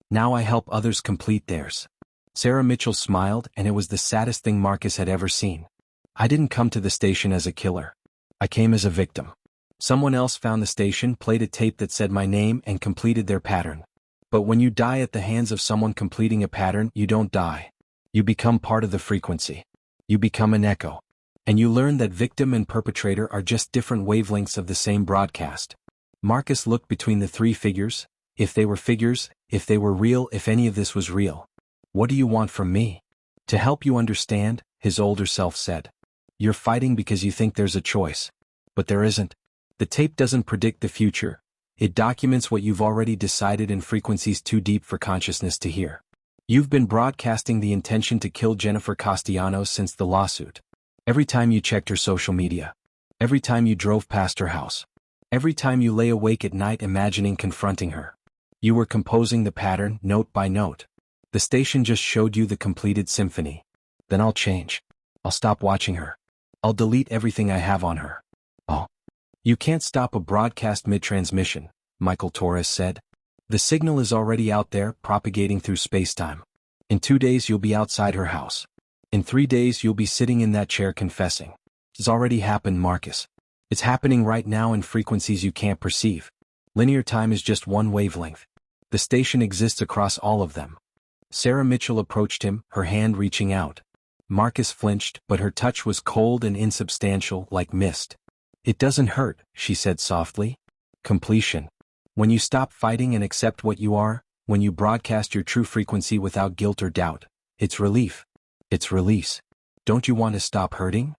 Now I help others complete theirs." Sarah Mitchell smiled, and it was the saddest thing Marcus had ever seen. "I didn't come to the station as a killer. I came as a victim. Someone else found the station, played a tape that said my name, and completed their pattern. But when you die at the hands of someone completing a pattern, you don't die. You become part of the frequency. You become an echo. And you learn that victim and perpetrator are just different wavelengths of the same broadcast." Marcus looked between the three figures. If they were figures, if they were real, if any of this was real. "What do you want from me?" "To help you understand," his older self said. "You're fighting because you think there's a choice. But there isn't. The tape doesn't predict the future. It documents what you've already decided in frequencies too deep for consciousness to hear. You've been broadcasting the intention to kill Jennifer Castellanos since the lawsuit. Every time you checked her social media. Every time you drove past her house. Every time you lay awake at night imagining confronting her. You were composing the pattern, note by note. The station just showed you the completed symphony. Then I'll change. I'll stop watching her. I'll delete everything I have on her. Oh. You can't stop a broadcast mid-transmission," Michael Torres said. "The signal is already out there, propagating through space-time. In 2 days you'll be outside her house. In 3 days you'll be sitting in that chair confessing. It's already happened, Marcus. It's happening right now in frequencies you can't perceive. Linear time is just one wavelength. The station exists across all of them." Sarah Mitchell approached him, her hand reaching out. Marcus flinched, but her touch was cold and insubstantial, like mist. "It doesn't hurt," she said softly. "Completion. When you stop fighting and accept what you are, when you broadcast your true frequency without guilt or doubt, it's relief. It's release. Don't you want to stop hurting?"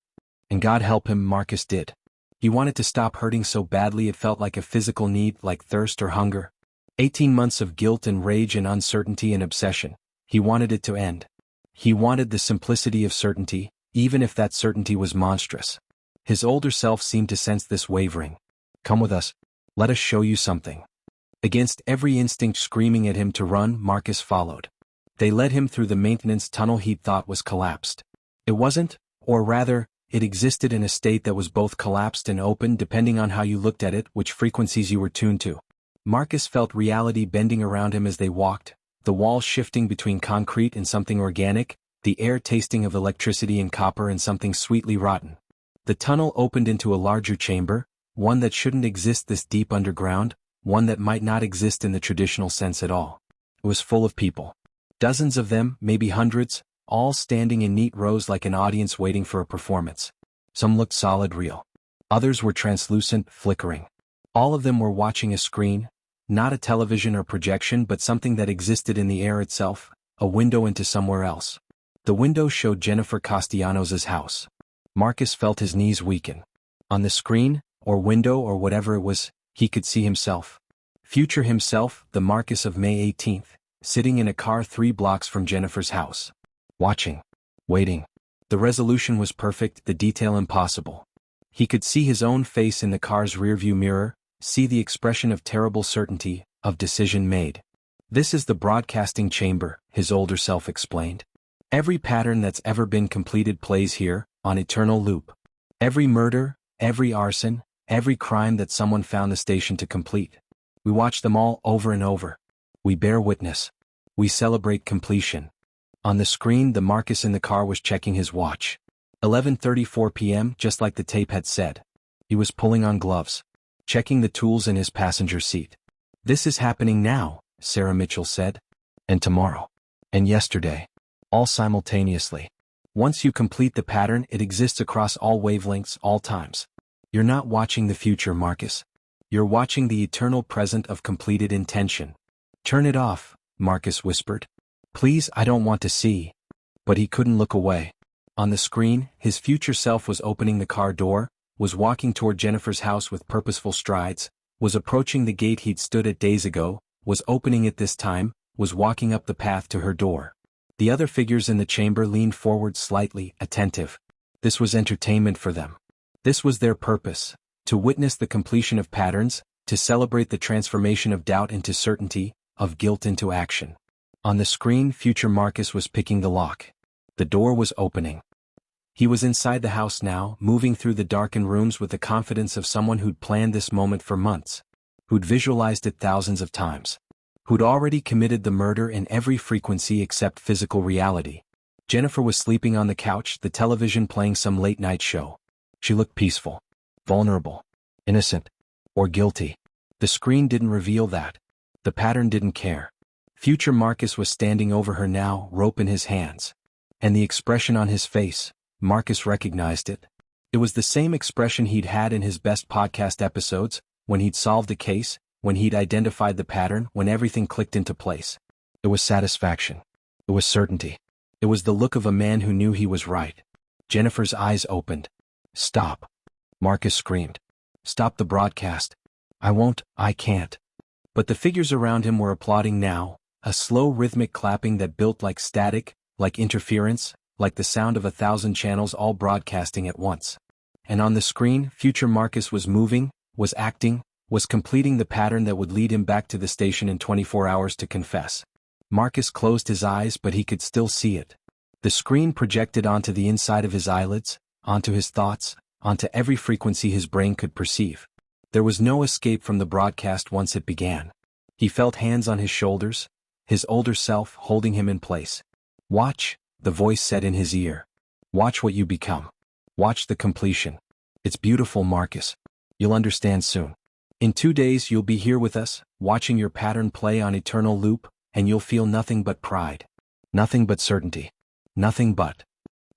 And God help him, Marcus did. He wanted to stop hurting so badly it felt like a physical need, like thirst or hunger. 18 months of guilt and rage and uncertainty and obsession. He wanted it to end. He wanted the simplicity of certainty, even if that certainty was monstrous. His older self seemed to sense this wavering. "Come with us. Let us show you something." Against every instinct screaming at him to run, Marcus followed. They led him through the maintenance tunnel he thought was collapsed. It wasn't, or rather, it existed in a state that was both collapsed and open depending on how you looked at it, which frequencies you were tuned to. Marcus felt reality bending around him as they walked, the walls shifting between concrete and something organic, the air tasting of electricity and copper and something sweetly rotten. The tunnel opened into a larger chamber, one that shouldn't exist this deep underground, one that might not exist in the traditional sense at all. It was full of people. Dozens of them, maybe hundreds, all standing in neat rows like an audience waiting for a performance. Some looked solid, real. Others were translucent, flickering. All of them were watching a screen, not a television or projection but something that existed in the air itself, a window into somewhere else. The window showed Jennifer Castellanos' house. Marcus felt his knees weaken. On the screen, or window or whatever it was, He could see himself. Future himself, the Marcus of May 18th, sitting in a car 3 blocks from Jennifer's house. Watching. Waiting. The resolution was perfect, the detail impossible. He could see his own face in the car's rearview mirror, see the expression of terrible certainty, of decision made. This is the broadcasting chamber, his older self explained. Every pattern that's ever been completed plays here, on eternal loop. Every murder, every arson, every crime that someone found the station to complete. We watch them all over and over. We bear witness. We celebrate completion. On the screen, the Marcus in the car was checking his watch. 11:34 p.m., just like the tape had said. He was pulling on gloves, checking the tools in his passenger seat. This is happening now, Sarah Mitchell said. And tomorrow. And yesterday. All simultaneously. Once you complete the pattern, it exists across all wavelengths, all times. You're not watching the future, Marcus. You're watching the eternal present of completed intention. Turn it off, Marcus whispered. Please, I don't want to see. But he couldn't look away. On the screen, his future self was opening the car door, was walking toward Jennifer's house with purposeful strides, was approaching the gate he'd stood at days ago, was opening it this time, was walking up the path to her door. The other figures in the chamber leaned forward slightly, attentive. This was entertainment for them. This was their purpose, to witness the completion of patterns, to celebrate the transformation of doubt into certainty, of guilt into action. On the screen, future Marcus was picking the lock. The door was opening. He was inside the house now, moving through the darkened rooms with the confidence of someone who'd planned this moment for months, who'd visualized it thousands of times, who'd already committed the murder in every frequency except physical reality. Jennifer was sleeping on the couch, the television playing some late-night show. She looked peaceful, vulnerable, innocent, or guilty. The screen didn't reveal that. The pattern didn't care. Future Marcus was standing over her now, rope in his hands. And the expression on his face, Marcus recognized it. It was the same expression he'd had in his best podcast episodes, when he'd solved a case, when he'd identified the pattern, when everything clicked into place. It was satisfaction. It was certainty. It was the look of a man who knew he was right. Jennifer's eyes opened. Stop. Marcus screamed. Stop the broadcast. I won't, I can't. But the figures around him were applauding now, a slow rhythmic clapping that built like static, like interference, like the sound of 1,000 channels all broadcasting at once. And on the screen, future Marcus was moving, was acting, was completing the pattern that would lead him back to the station in 24 hours to confess. Marcus closed his eyes, but he could still see it. The screen projected onto the inside of his eyelids, onto his thoughts, onto every frequency his brain could perceive. There was no escape from the broadcast once it began. He felt hands on his shoulders, his older self holding him in place. Watch, the voice said in his ear. Watch what you become. Watch the completion. It's beautiful, Marcus. You'll understand soon. In 2 days you'll be here with us, watching your pattern play on eternal loop, and you'll feel nothing but pride. Nothing but certainty. Nothing but.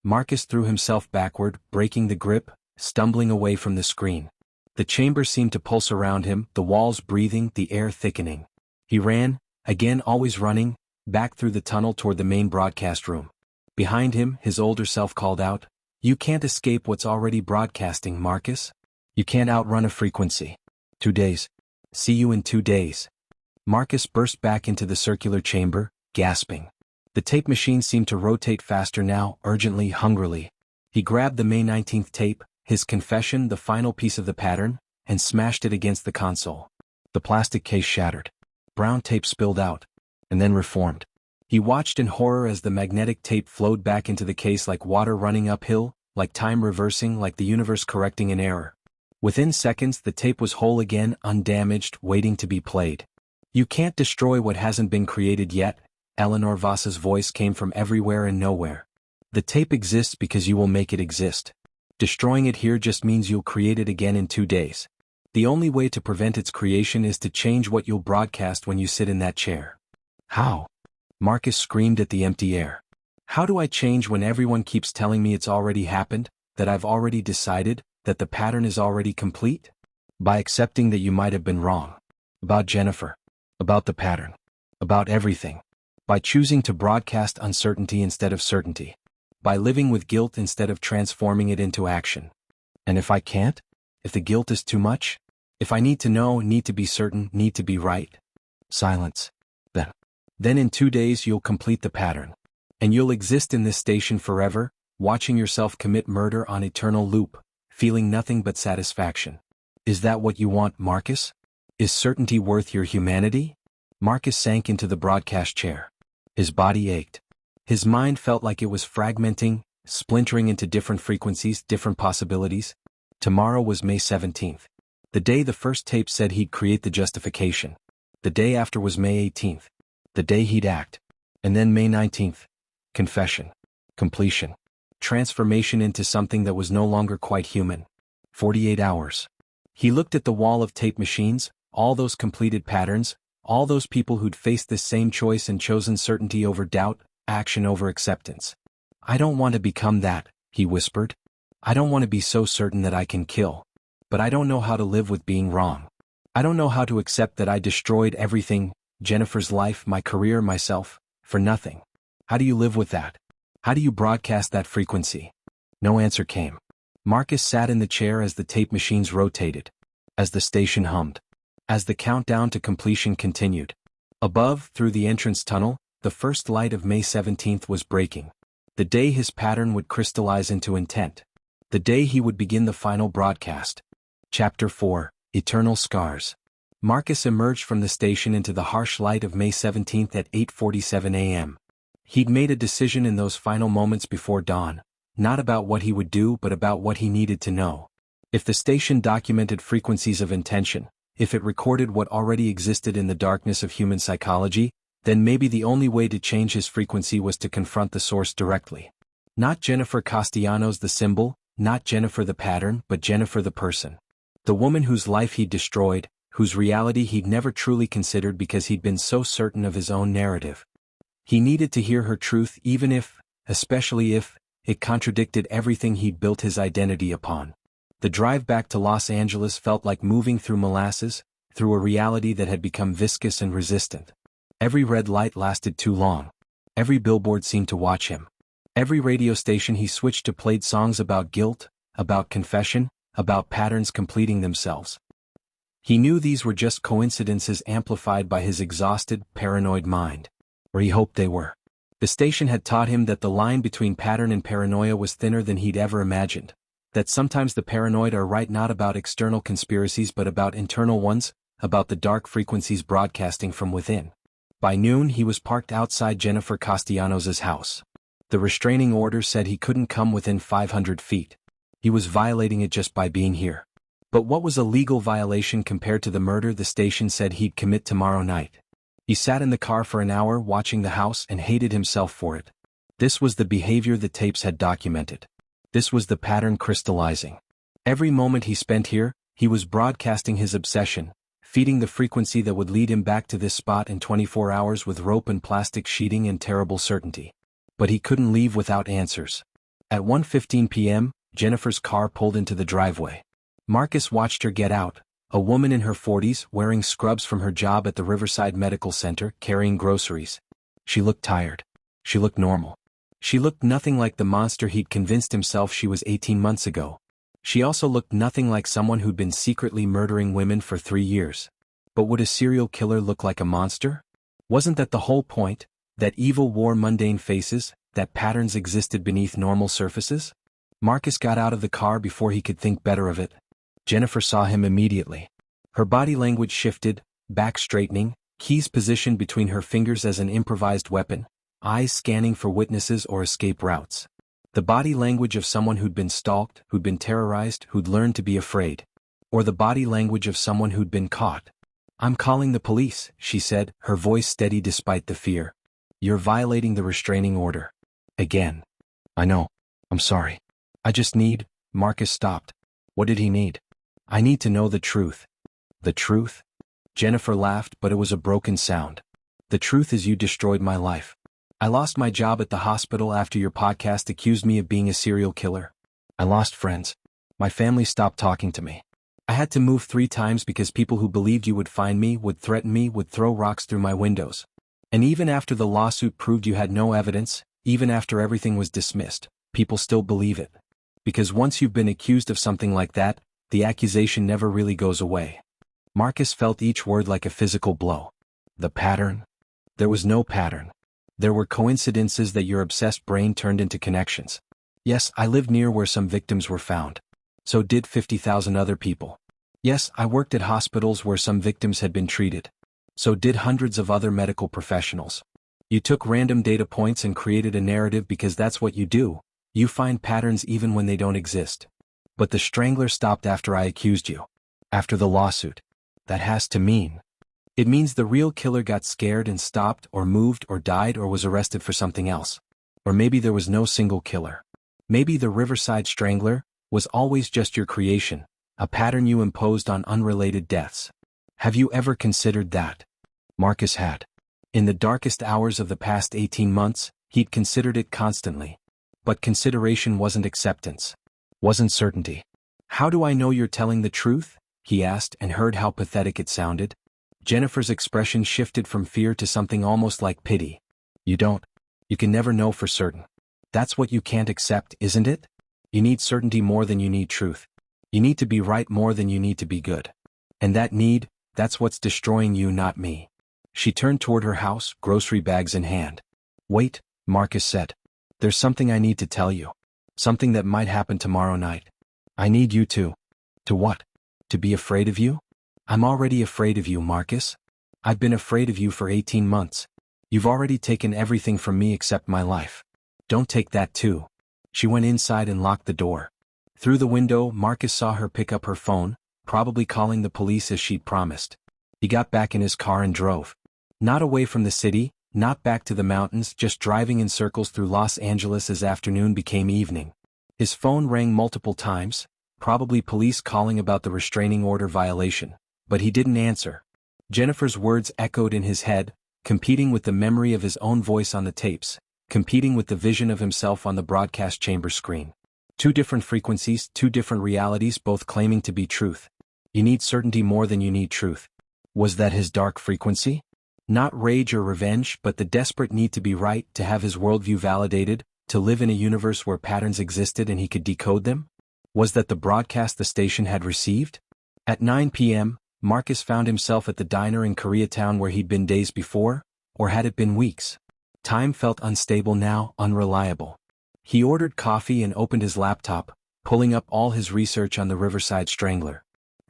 Marcus threw himself backward, breaking the grip, stumbling away from the screen. The chamber seemed to pulse around him, the walls breathing, the air thickening. He ran, again always running, back through the tunnel toward the main broadcast room. Behind him, his older self called out, "You can't escape what's already broadcasting, Marcus. You can't outrun a frequency. 2 days. See you in 2 days." Marcus burst back into the circular chamber, gasping. The tape machine seemed to rotate faster now, urgently, hungrily. He grabbed the May 19th tape, his confession, the final piece of the pattern, and smashed it against the console. The plastic case shattered. Brown tape spilled out, and then reformed. He watched in horror as the magnetic tape flowed back into the case like water running uphill, like time reversing, like the universe correcting an error. Within seconds the tape was whole again, undamaged, waiting to be played. "You can't destroy what hasn't been created yet," Eleanor Voss's voice came from everywhere and nowhere. "The tape exists because you will make it exist. Destroying it here just means you'll create it again in 2 days. The only way to prevent its creation is to change what you'll broadcast when you sit in that chair." "How?" Marcus screamed at the empty air. "How do I change when everyone keeps telling me it's already happened, that I've already decided, that the pattern is already complete?" "By accepting that you might have been wrong. About Jennifer. About the pattern. About everything. By choosing to broadcast uncertainty instead of certainty. By living with guilt instead of transforming it into action. And if I can't? If the guilt is too much? If I need to know, need to be certain, need to be right. Silence. Then in 2 days you'll complete the pattern. And you'll exist in this station forever, watching yourself commit murder on eternal loop, feeling nothing but satisfaction. Is that what you want, Marcus? Is certainty worth your humanity? Marcus sank into the broadcast chair. His body ached. His mind felt like it was fragmenting, splintering into different frequencies, different possibilities. Tomorrow was May 17th. The day the first tape said he'd create the justification. The day after was May 18th. The day he'd act. And then May 19th. Confession. Completion. Transformation into something that was no longer quite human. 48 hours. He looked at the wall of tape machines, all those completed patterns, all those people who'd faced this same choice and chosen certainty over doubt, action over acceptance. I don't want to become that, he whispered. I don't want to be so certain that I can kill. But I don't know how to live with being wrong. I don't know how to accept that I destroyed everything, Jennifer's life, my career, myself, for nothing. How do you live with that? How do you broadcast that frequency? No answer came. Marcus sat in the chair as the tape machines rotated. As the station hummed. As the countdown to completion continued. Above, through the entrance tunnel, the first light of May 17th was breaking. The day his pattern would crystallize into intent. The day he would begin the final broadcast. Chapter 4, Eternal Scars. Marcus emerged from the station into the harsh light of May 17th at 8:47 a.m. He'd made a decision in those final moments before dawn, not about what he would do but about what he needed to know. If the station documented frequencies of intention, if it recorded what already existed in the darkness of human psychology, then maybe the only way to change his frequency was to confront the source directly. Not Jennifer Castellanos the symbol, not Jennifer the pattern, but Jennifer the person. The woman whose life he'd destroyed, whose reality he'd never truly considered because he'd been so certain of his own narrative. He needed to hear her truth even if, especially if, it contradicted everything he'd built his identity upon. The drive back to Los Angeles felt like moving through molasses, through a reality that had become viscous and resistant. Every red light lasted too long. Every billboard seemed to watch him. Every radio station he switched to played songs about guilt, about confession, about patterns completing themselves. He knew these were just coincidences amplified by his exhausted, paranoid mind. Or he hoped they were. The station had taught him that the line between pattern and paranoia was thinner than he'd ever imagined. That sometimes the paranoid are right not about external conspiracies but about internal ones, about the dark frequencies broadcasting from within. By noon he was parked outside Jennifer Castellanos' house. The restraining order said he couldn't come within 500 feet. He was violating it just by being here. But what was a legal violation compared to the murder the station said he'd commit tomorrow night? He sat in the car for an hour watching the house and hated himself for it. This was the behavior the tapes had documented. This was the pattern crystallizing. Every moment he spent here, he was broadcasting his obsession, feeding the frequency that would lead him back to this spot in 24 hours with rope and plastic sheeting and terrible certainty. But he couldn't leave without answers. At 1:15 p.m., Jennifer's car pulled into the driveway. Marcus watched her get out, a woman in her 40s wearing scrubs from her job at the Riverside Medical Center, carrying groceries. She looked tired. She looked normal. She looked nothing like the monster he'd convinced himself she was 18 months ago. She also looked nothing like someone who'd been secretly murdering women for 3 years. But would a serial killer look like a monster? Wasn't that the whole point? That evil wore mundane faces, that patterns existed beneath normal surfaces? Marcus got out of the car before he could think better of it. Jennifer saw him immediately. Her body language shifted, back straightening, keys positioned between her fingers as an improvised weapon, eyes scanning for witnesses or escape routes. The body language of someone who'd been stalked, who'd been terrorized, who'd learned to be afraid. Or the body language of someone who'd been caught. "I'm calling the police," she said, her voice steady despite the fear. "You're violating the restraining order. Again." "I know. I'm sorry. I just need..." Marcus stopped. What did he need? "I need to know the truth." "The truth?" Jennifer laughed, but it was a broken sound. "The truth is you destroyed my life. I lost my job at the hospital after your podcast accused me of being a serial killer. I lost friends. My family stopped talking to me. I had to move 3 times because people who believed you would find me, would threaten me, would throw rocks through my windows. And even after the lawsuit proved you had no evidence, even after everything was dismissed, people still believe it. Because once you've been accused of something like that, the accusation never really goes away. Marcus felt each word like a physical blow. The pattern? There was no pattern. There were coincidences that your obsessed brain turned into connections. Yes, I lived near where some victims were found. So did 50,000 other people. Yes, I worked at hospitals where some victims had been treated. So did hundreds of other medical professionals. You took random data points and created a narrative because that's what you do. You find patterns even when they don't exist. But the strangler stopped after I accused you. After the lawsuit. That has to mean. It means the real killer got scared and stopped or moved or died or was arrested for something else. Or maybe there was no single killer. Maybe the Riverside Strangler was always just your creation, a pattern you imposed on unrelated deaths. Have you ever considered that? Marcus had. In the darkest hours of the past 18 months, he'd considered it constantly. But consideration wasn't acceptance. Wasn't certainty. How do I know you're telling the truth? He asked and heard how pathetic it sounded. Jennifer's expression shifted from fear to something almost like pity. You don't. You can never know for certain. That's what you can't accept, isn't it? You need certainty more than you need truth. You need to be right more than you need to be good. And that need, that's what's destroying you, not me. She turned toward her house, grocery bags in hand. Wait, Marcus said. There's something I need to tell you. Something that might happen tomorrow night. I need you to. To what? To be afraid of you? I'm already afraid of you, Marcus. I've been afraid of you for 18 months. You've already taken everything from me except my life. Don't take that too. She went inside and locked the door. Through the window, Marcus saw her pick up her phone, probably calling the police as she'd promised. He got back in his car and drove. Not away from the city, not back to the mountains, just driving in circles through Los Angeles as afternoon became evening. His phone rang multiple times, probably police calling about the restraining order violation, but he didn't answer. Jennifer's words echoed in his head, competing with the memory of his own voice on the tapes, competing with the vision of himself on the broadcast chamber screen. Two different frequencies, two different realities, both claiming to be truth. You need certainty more than you need truth. Was that his dark frequency? Not rage or revenge, but the desperate need to be right, to have his worldview validated, to live in a universe where patterns existed and he could decode them? Was that the broadcast the station had received? At 9 p.m., Marcus found himself at the diner in Koreatown where he'd been days before, or had it been weeks? Time felt unstable now, unreliable. He ordered coffee and opened his laptop, pulling up all his research on the Riverside Strangler.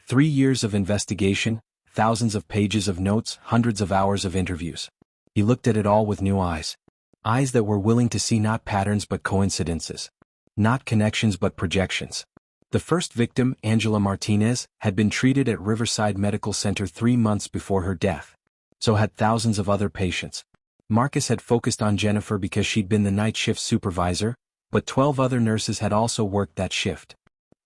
3 years of investigation, thousands of pages of notes, hundreds of hours of interviews. He looked at it all with new eyes. Eyes that were willing to see not patterns but coincidences. Not connections but projections. The first victim, Angela Martinez, had been treated at Riverside Medical Center 3 months before her death. So had thousands of other patients. Marcus had focused on Jennifer because she'd been the night shift supervisor, but 12 other nurses had also worked that shift.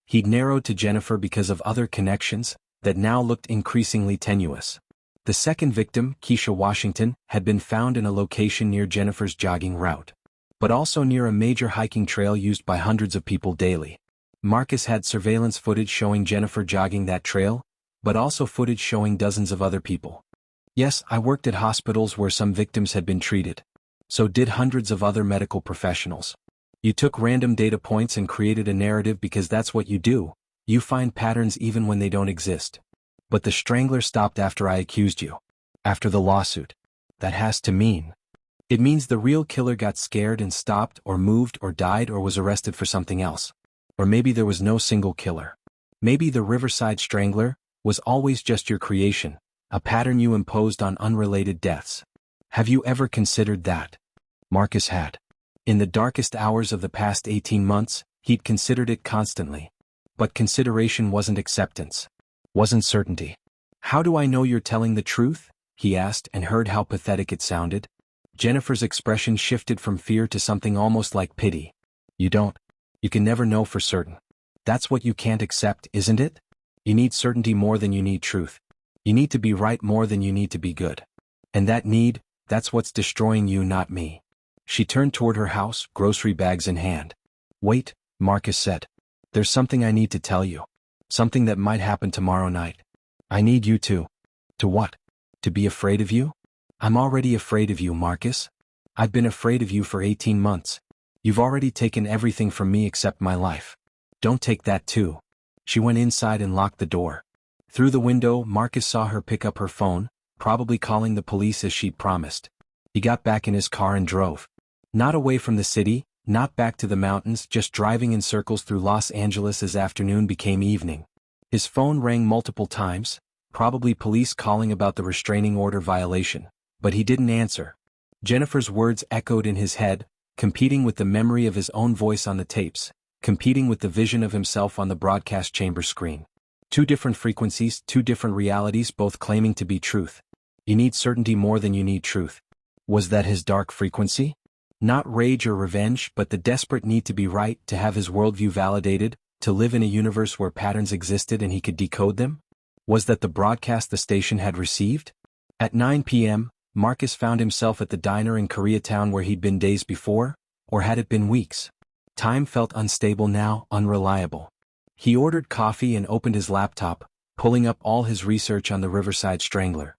He'd narrowed to Jennifer because of other connections that now looked increasingly tenuous. The second victim, Keisha Washington, had been found in a location near Jennifer's jogging route, but also near a major hiking trail used by hundreds of people daily. Marcus had surveillance footage showing Jennifer jogging that trail, but also footage showing dozens of other people. Yes, I worked at hospitals where some victims had been treated. So did hundreds of other medical professionals. You took random data points and created a narrative because that's what you do. You find patterns even when they don't exist. But the strangler stopped after I accused you. After the lawsuit. That has to mean. It means the real killer got scared and stopped or moved or died or was arrested for something else. Or maybe there was no single killer. Maybe the Riverside Strangler was always just your creation, a pattern you imposed on unrelated deaths. Have you ever considered that? Marcus had. In the darkest hours of the past 18 months, he'd considered it constantly. But consideration wasn't acceptance. Wasn't certainty. How do I know you're telling the truth? He asked and heard how pathetic it sounded. Jennifer's expression shifted from fear to something almost like pity. You don't. You can never know for certain. That's what you can't accept, isn't it? You need certainty more than you need truth. You need to be right more than you need to be good. And that need, that's what's destroying you, not me. She turned toward her house, grocery bags in hand. Wait, Marcus said. There's something I need to tell you. Something that might happen tomorrow night. I need you to. To what? To be afraid of you? I'm already afraid of you, Marcus. I've been afraid of you for 18 months. You've already taken everything from me except my life. Don't take that too. She went inside and locked the door. Through the window, Marcus saw her pick up her phone, probably calling the police as she'd promised. He got back in his car and drove. Not away from the city, not back to the mountains, just driving in circles through Los Angeles as afternoon became evening. His phone rang multiple times, probably police calling about the restraining order violation, but he didn't answer. Jennifer's words echoed in his head, competing with the memory of his own voice on the tapes, competing with the vision of himself on the broadcast chamber screen. Two different frequencies, two different realities, both claiming to be truth. You need certainty more than you need truth. Was that his dark frequency? Not rage or revenge, but the desperate need to be right, to have his worldview validated, to live in a universe where patterns existed and he could decode them? Was that the broadcast the station had received? At 9 p.m., Marcus found himself at the diner in Koreatown where he'd been days before, or had it been weeks? Time felt unstable now, unreliable. He ordered coffee and opened his laptop, pulling up all his research on the Riverside Strangler.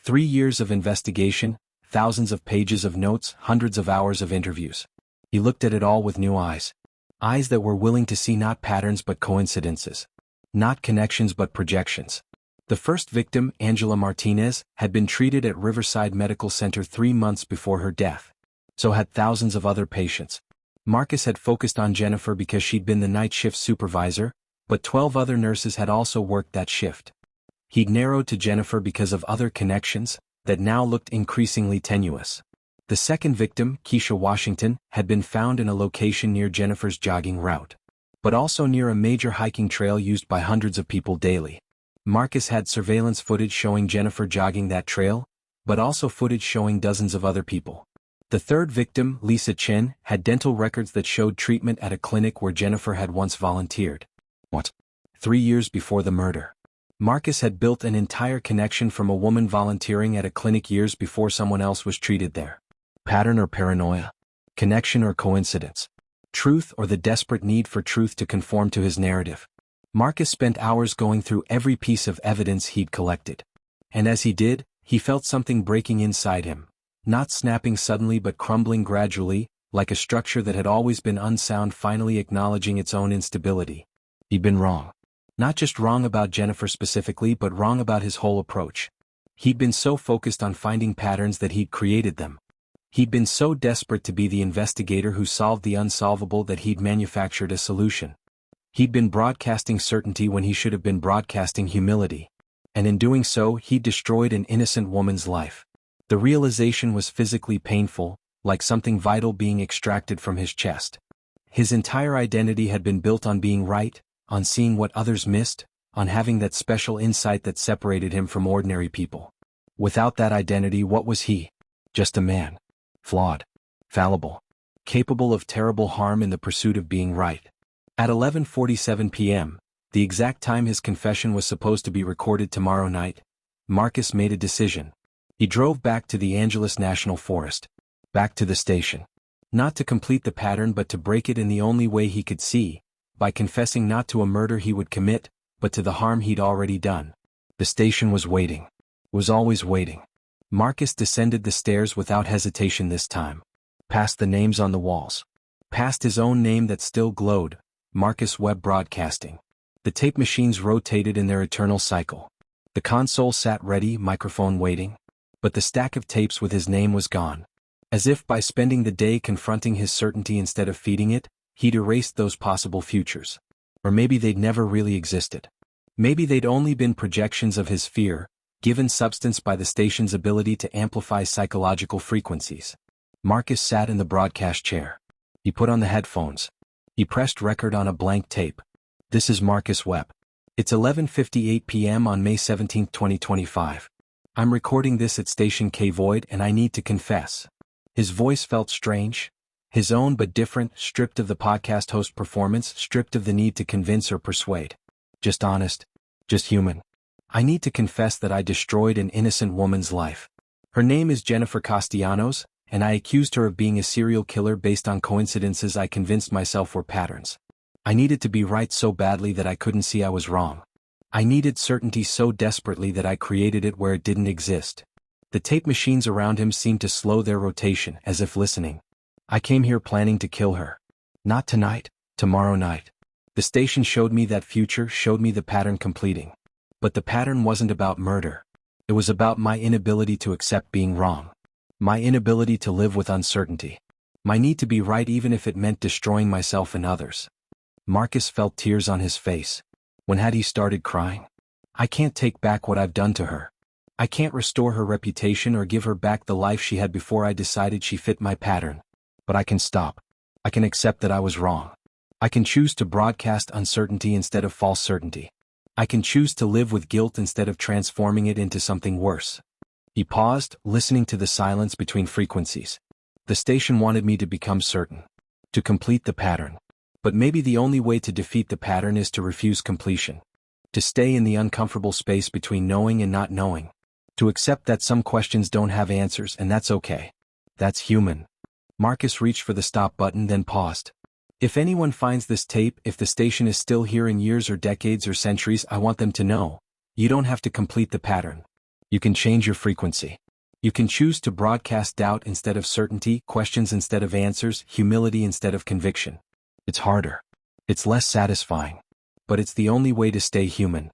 3 years of investigation, thousands of pages of notes, hundreds of hours of interviews. He looked at it all with new eyes. Eyes that were willing to see not patterns but coincidences. Not connections but projections. The first victim, Angela Martinez, had been treated at Riverside Medical Center 3 months before her death. So had thousands of other patients. Marcus had focused on Jennifer because she'd been the night shift supervisor, but 12 other nurses had also worked that shift. He'd narrowed to Jennifer because of other connections that now looked increasingly tenuous. The second victim, Keisha Washington, had been found in a location near Jennifer's jogging route, but also near a major hiking trail used by hundreds of people daily. Marcus had surveillance footage showing Jennifer jogging that trail, but also footage showing dozens of other people. The third victim, Lisa Chen, had dental records that showed treatment at a clinic where Jennifer had once volunteered. 3 years before the murder. Marcus had built an entire connection from a woman volunteering at a clinic years before someone else was treated there. Pattern or paranoia? Connection or coincidence? Truth or the desperate need for truth to conform to his narrative? Marcus spent hours going through every piece of evidence he'd collected. And as he did, he felt something breaking inside him. Not snapping suddenly but crumbling gradually, like a structure that had always been unsound finally acknowledging its own instability. He'd been wrong. Not just wrong about Jennifer specifically, but wrong about his whole approach. He'd been so focused on finding patterns that he'd created them. He'd been so desperate to be the investigator who solved the unsolvable that he'd manufactured a solution. He'd been broadcasting certainty when he should have been broadcasting humility. And in doing so, he'd destroyed an innocent woman's life. The realization was physically painful, like something vital being extracted from his chest. His entire identity had been built on being right, on seeing what others missed, on having that special insight that separated him from ordinary people. Without that identity, what was he? Just a man. Flawed. Fallible. Capable of terrible harm in the pursuit of being right. At 11:47 p.m., the exact time his confession was supposed to be recorded tomorrow night, Marcus made a decision. He drove back to the Angeles National Forest. Back to the station. Not to complete the pattern but to break it in the only way he could see, by confessing not to a murder he would commit, but to the harm he'd already done. The station was waiting. Was always waiting. Marcus descended the stairs without hesitation this time. Past the names on the walls. Past his own name that still glowed, Marcus Webb Broadcasting. The tape machines rotated in their eternal cycle. The console sat ready, microphone waiting. But the stack of tapes with his name was gone. As if by spending the day confronting his certainty instead of feeding it, he'd erased those possible futures. Or maybe they'd never really existed. Maybe they'd only been projections of his fear, given substance by the station's ability to amplify psychological frequencies. Marcus sat in the broadcast chair. He put on the headphones. He pressed record on a blank tape. This is Marcus Webb. It's 11:58 p.m. on May 17, 2025. I'm recording this at Station K Void and I need to confess. His voice felt strange. His own but different, stripped of the podcast host performance, stripped of the need to convince or persuade. Just honest. Just human. I need to confess that I destroyed an innocent woman's life. Her name is Jennifer Castellanos, and I accused her of being a serial killer based on coincidences I convinced myself were patterns. I needed to be right so badly that I couldn't see I was wrong. I needed certainty so desperately that I created it where it didn't exist. The tape machines around him seemed to slow their rotation, as if listening. I came here planning to kill her. Not tonight, tomorrow night. The station showed me that future, showed me the pattern completing. But the pattern wasn't about murder. It was about my inability to accept being wrong. My inability to live with uncertainty. My need to be right even if it meant destroying myself and others. Marcus felt tears on his face. When had he started crying? I can't take back what I've done to her. I can't restore her reputation or give her back the life she had before I decided she fit my pattern. But I can stop. I can accept that I was wrong. I can choose to broadcast uncertainty instead of false certainty. I can choose to live with guilt instead of transforming it into something worse. He paused, listening to the silence between frequencies. The station wanted me to become certain. To complete the pattern. But maybe the only way to defeat the pattern is to refuse completion. To stay in the uncomfortable space between knowing and not knowing. To accept that some questions don't have answers and that's okay. That's human. Marcus reached for the stop button then paused. If anyone finds this tape, if the station is still here in years or decades or centuries, I want them to know. You don't have to complete the pattern. You can change your frequency. You can choose to broadcast doubt instead of certainty, questions instead of answers, humility instead of conviction. It's harder. It's less satisfying. But it's the only way to stay human.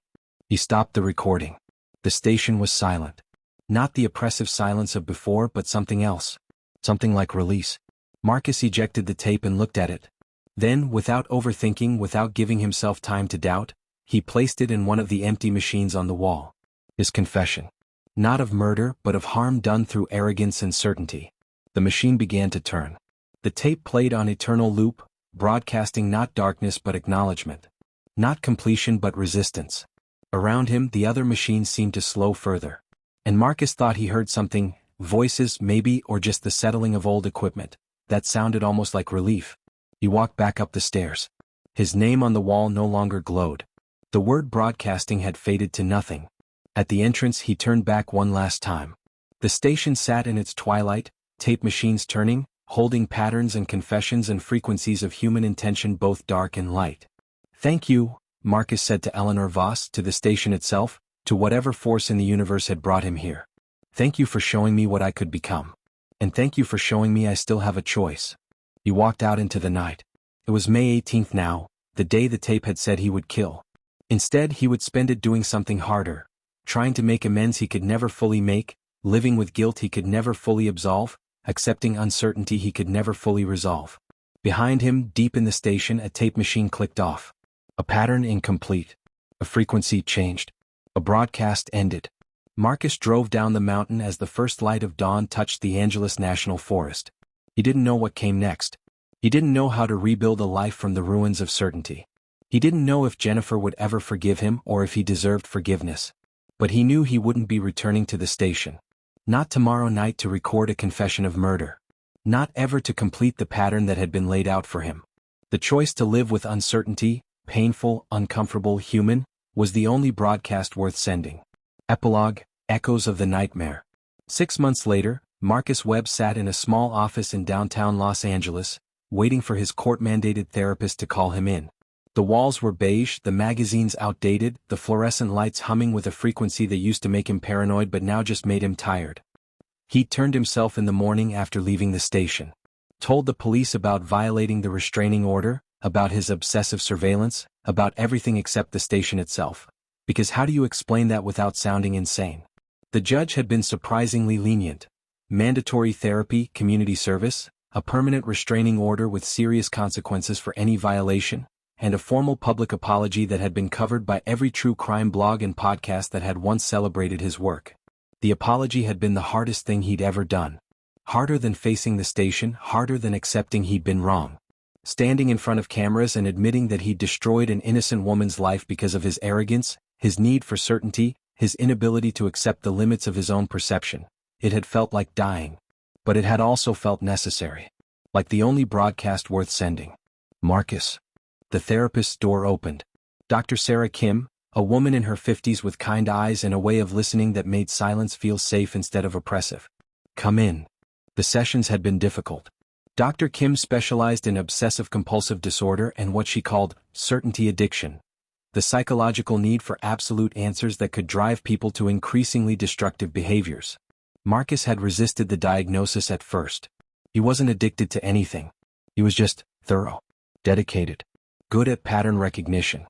He stopped the recording. The station was silent. Not the oppressive silence of before, but something else. Something like release. Marcus ejected the tape and looked at it. Then, without overthinking, without giving himself time to doubt, he placed it in one of the empty machines on the wall. His confession. Not of murder, but of harm done through arrogance and certainty. The machine began to turn. The tape played on eternal loop, broadcasting not darkness but acknowledgement. Not completion but resistance. Around him, the other machines seemed to slow further. And Marcus thought he heard something, voices maybe, or just the settling of old equipment, that sounded almost like relief. He walked back up the stairs. His name on the wall no longer glowed. The word broadcasting had faded to nothing. At the entrance he turned back one last time. The station sat in its twilight, tape machines turning, holding patterns and confessions and frequencies of human intention both dark and light. Thank you, Marcus said to Eleanor Voss, to the station itself, to whatever force in the universe had brought him here. Thank you for showing me what I could become. And thank you for showing me I still have a choice. He walked out into the night. It was May 18th now, the day the tape had said he would kill. Instead he would spend it doing something harder, trying to make amends he could never fully make, living with guilt he could never fully absolve, accepting uncertainty he could never fully resolve. Behind him, deep in the station, a tape machine clicked off. A pattern incomplete. A frequency changed. A broadcast ended. Marcus drove down the mountain as the first light of dawn touched the Angeles National Forest. He didn't know what came next. He didn't know how to rebuild a life from the ruins of certainty. He didn't know if Jennifer would ever forgive him or if he deserved forgiveness. But he knew he wouldn't be returning to the station. Not tomorrow night to record a confession of murder. Not ever to complete the pattern that had been laid out for him. The choice to live with uncertainty, painful, uncomfortable, human, was the only broadcast worth sending. Epilogue, Echoes of the Nightmare. 6 months later, Marcus Webb sat in a small office in downtown Los Angeles, waiting for his court-mandated therapist to call him in. The walls were beige, the magazines outdated, the fluorescent lights humming with a frequency that used to make him paranoid but now just made him tired. He'd turned himself in the morning after leaving the station. Told the police about violating the restraining order, about his obsessive surveillance, about everything except the station itself. Because how do you explain that without sounding insane? The judge had been surprisingly lenient. Mandatory therapy, community service, a permanent restraining order with serious consequences for any violation, and a formal public apology that had been covered by every true crime blog and podcast that had once celebrated his work. The apology had been the hardest thing he'd ever done. Harder than facing the station, harder than accepting he'd been wrong. Standing in front of cameras and admitting that he'd destroyed an innocent woman's life because of his arrogance, his need for certainty, his inability to accept the limits of his own perception. It had felt like dying. But it had also felt necessary. Like the only broadcast worth sending. Marcus. The therapist's door opened. Dr. Sarah Kim, a woman in her 50s with kind eyes and a way of listening that made silence feel safe instead of oppressive. Come in. The sessions had been difficult. Dr. Kim specialized in obsessive-compulsive disorder and what she called certainty addiction. The psychological need for absolute answers that could drive people to increasingly destructive behaviors. Marcus had resisted the diagnosis at first. He wasn't addicted to anything. He was just thorough, dedicated, good at pattern recognition.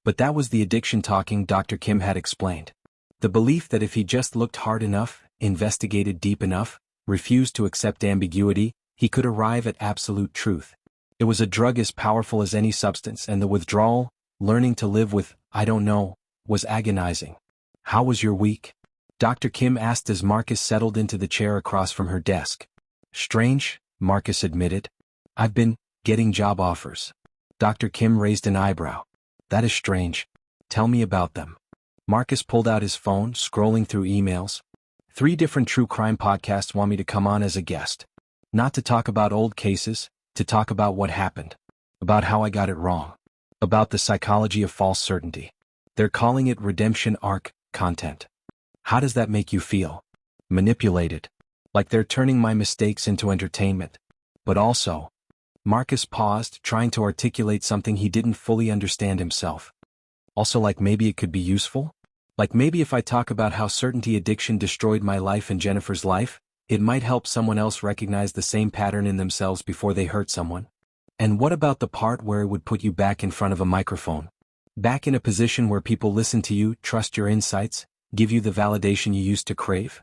But that was the addiction talking, Dr. Kim had explained. The belief that if he just looked hard enough, investigated deep enough, refused to accept ambiguity, he could arrive at absolute truth. It was a drug as powerful as any substance, and the withdrawal, learning to live with, I don't know, was agonizing. How was your week? Dr. Kim asked as Marcus settled into the chair across from her desk. Strange, Marcus admitted. I've been getting job offers. Dr. Kim raised an eyebrow. That is strange. Tell me about them. Marcus pulled out his phone, scrolling through emails. 3 different true crime podcasts want me to come on as a guest. Not to talk about old cases, to talk about what happened. About how I got it wrong. About the psychology of false certainty. They're calling it redemption arc content. How does that make you feel? Manipulated. Like they're turning my mistakes into entertainment. But also, Marcus paused, trying to articulate something he didn't fully understand himself. Also, like maybe it could be useful? Like maybe if I talk about how certainty addiction destroyed my life and Jennifer's life, it might help someone else recognize the same pattern in themselves before they hurt someone. And what about the part where it would put you back in front of a microphone? Back in a position where people listen to you, trust your insights, give you the validation you used to crave?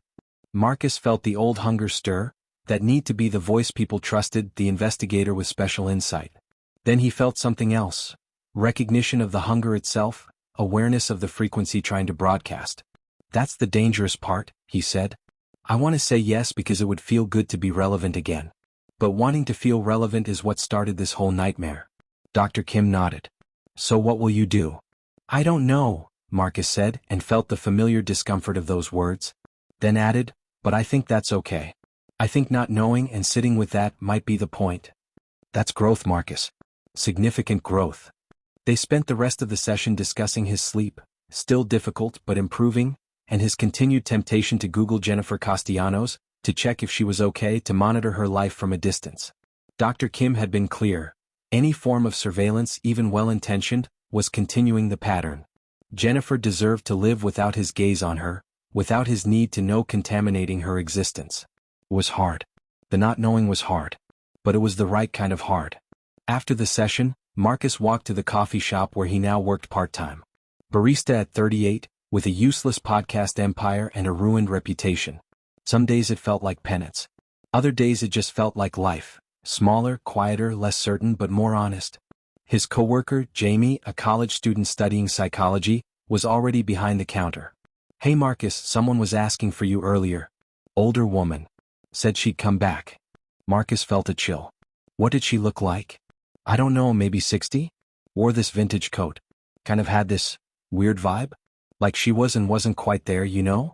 Marcus felt the old hunger stir, that need to be the voice people trusted, the investigator with special insight. Then he felt something else. Recognition of the hunger itself, awareness of the frequency trying to broadcast. That's the dangerous part, he said. I want to say yes because it would feel good to be relevant again. But wanting to feel relevant is what started this whole nightmare. Dr. Kim nodded. So what will you do? I don't know, Marcus said, and felt the familiar discomfort of those words. Then added, but I think that's okay. I think not knowing and sitting with that might be the point. That's growth, Marcus. Significant growth. They spent the rest of the session discussing his sleep, still difficult but improving, and his continued temptation to Google Jennifer Castellanos, to check if she was okay, to monitor her life from a distance. Dr. Kim had been clear. Any form of surveillance, even well-intentioned, was continuing the pattern. Jennifer deserved to live without his gaze on her, without his need to know contaminating her existence. It was hard. The not knowing was hard. But it was the right kind of hard. After the session, Marcus walked to the coffee shop where he now worked part-time. Barista at 38, with a useless podcast empire and a ruined reputation. Some days it felt like penance. Other days it just felt like life. Smaller, quieter, less certain but more honest. His coworker, Jamie, a college student studying psychology, was already behind the counter. Hey Marcus, someone was asking for you earlier. Older woman. Said she'd come back. Marcus felt a chill. What did she look like? I don't know, maybe 60? Wore this vintage coat. Kind of had this weird vibe? Like she was and wasn't quite there, you know?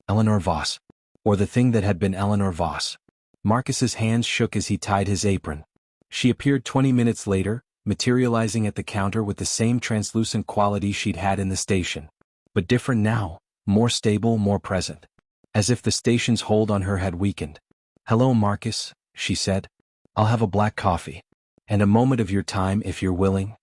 Eleanor Voss. Or the thing that had been Eleanor Voss. Marcus's hands shook as he tied his apron. She appeared 20 minutes later, materializing at the counter with the same translucent quality she'd had in the station. But different now, more stable, more present. As if the station's hold on her had weakened. Hello Marcus, she said. I'll have a black coffee. And a moment of your time if you're willing.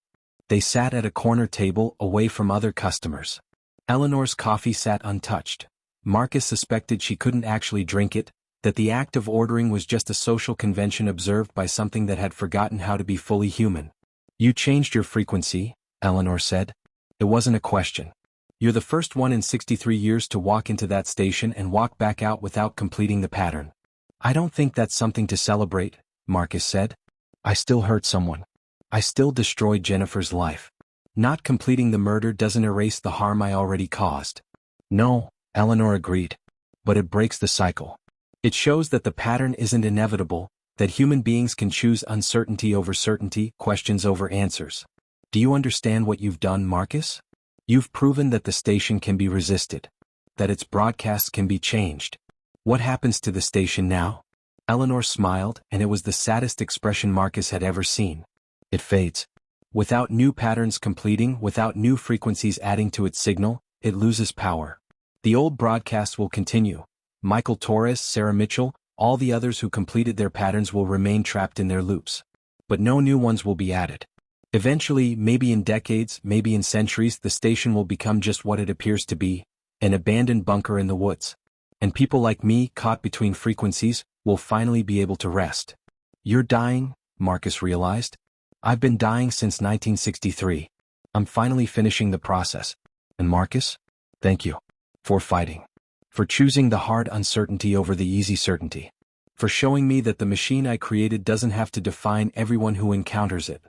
They sat at a corner table away from other customers. Eleanor's coffee sat untouched. Marcus suspected she couldn't actually drink it, that the act of ordering was just a social convention observed by something that had forgotten how to be fully human. You changed your frequency, Eleanor said. It wasn't a question. You're the first one in 63 years to walk into that station and walk back out without completing the pattern. I don't think that's something to celebrate, Marcus said. I still hurt someone. I still destroyed Jennifer's life. Not completing the murder doesn't erase the harm I already caused. No, Eleanor agreed. But it breaks the cycle. It shows that the pattern isn't inevitable, that human beings can choose uncertainty over certainty, questions over answers. Do you understand what you've done, Marcus? You've proven that the station can be resisted. That its broadcasts can be changed. What happens to the station now? Eleanor smiled, and it was the saddest expression Marcus had ever seen. It fades. Without new patterns completing, without new frequencies adding to its signal, it loses power. The old broadcasts will continue. Michael Torres, Sarah Mitchell, all the others who completed their patterns will remain trapped in their loops. But no new ones will be added. Eventually, maybe in decades, maybe in centuries, the station will become just what it appears to be, an abandoned bunker in the woods. And people like me, caught between frequencies, will finally be able to rest. You're dying, Marcus realized. I've been dying since 1963. I'm finally finishing the process. And Marcus? Thank you. For fighting. For choosing the hard uncertainty over the easy certainty. For showing me that the machine I created doesn't have to define everyone who encounters it.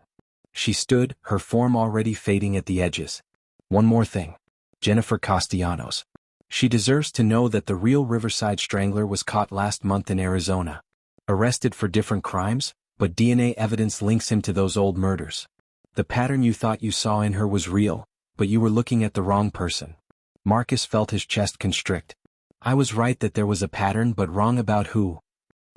She stood, her form already fading at the edges. One more thing. Jennifer Castellanos. She deserves to know that the real Riverside Strangler was caught last month in Arizona. Arrested for different crimes, but DNA evidence links him to those old murders. The pattern you thought you saw in her was real, but you were looking at the wrong person. Marcus felt his chest constrict. I was right that there was a pattern, but wrong about who?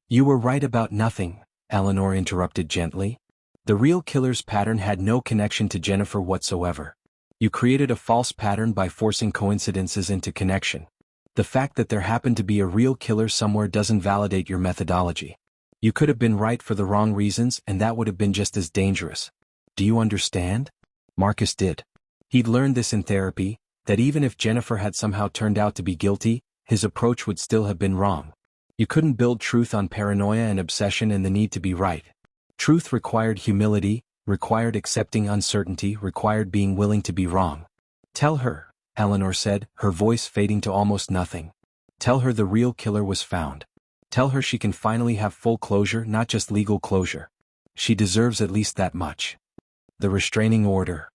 You were right about nothing, Eleanor interrupted gently. The real killer's pattern had no connection to Jennifer whatsoever. You created a false pattern by forcing coincidences into connection. The fact that there happened to be a real killer somewhere doesn't validate your methodology. You could have been right for the wrong reasons, and that would have been just as dangerous. Do you understand? Marcus did. He'd learned this in therapy, that even if Jennifer had somehow turned out to be guilty, his approach would still have been wrong. You couldn't build truth on paranoia and obsession and the need to be right. Truth required humility, required accepting uncertainty, required being willing to be wrong. Tell her, Eleanor said, her voice fading to almost nothing. Tell her the real killer was found. Tell her she can finally have full closure, not just legal closure. She deserves at least that much. The restraining order.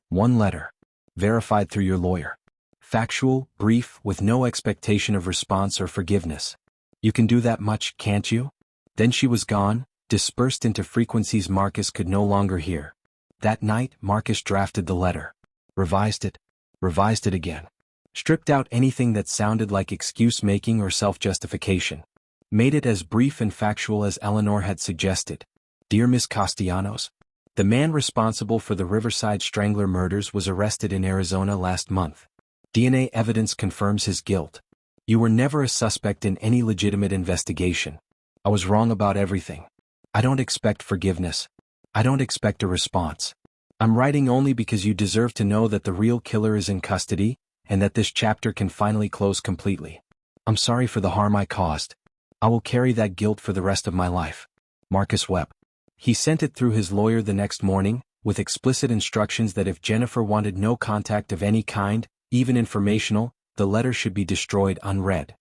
One letter. Verified through your lawyer. Factual, brief, with no expectation of response or forgiveness. You can do that much, can't you? Then she was gone, dispersed into frequencies Marcus could no longer hear. That night, Marcus drafted the letter. Revised it again. Stripped out anything that sounded like excuse-making or self-justification. Made it as brief and factual as Eleanor had suggested. Dear Miss Castellanos, the man responsible for the Riverside Strangler murders was arrested in Arizona last month. DNA evidence confirms his guilt. You were never a suspect in any legitimate investigation. I was wrong about everything. I don't expect forgiveness. I don't expect a response. I'm writing only because you deserve to know that the real killer is in custody, and that this chapter can finally close completely. I'm sorry for the harm I caused. I will carry that guilt for the rest of my life. Marcus Webb. He sent it through his lawyer the next morning, with explicit instructions that if Jennifer wanted no contact of any kind, even informational, the letter should be destroyed unread.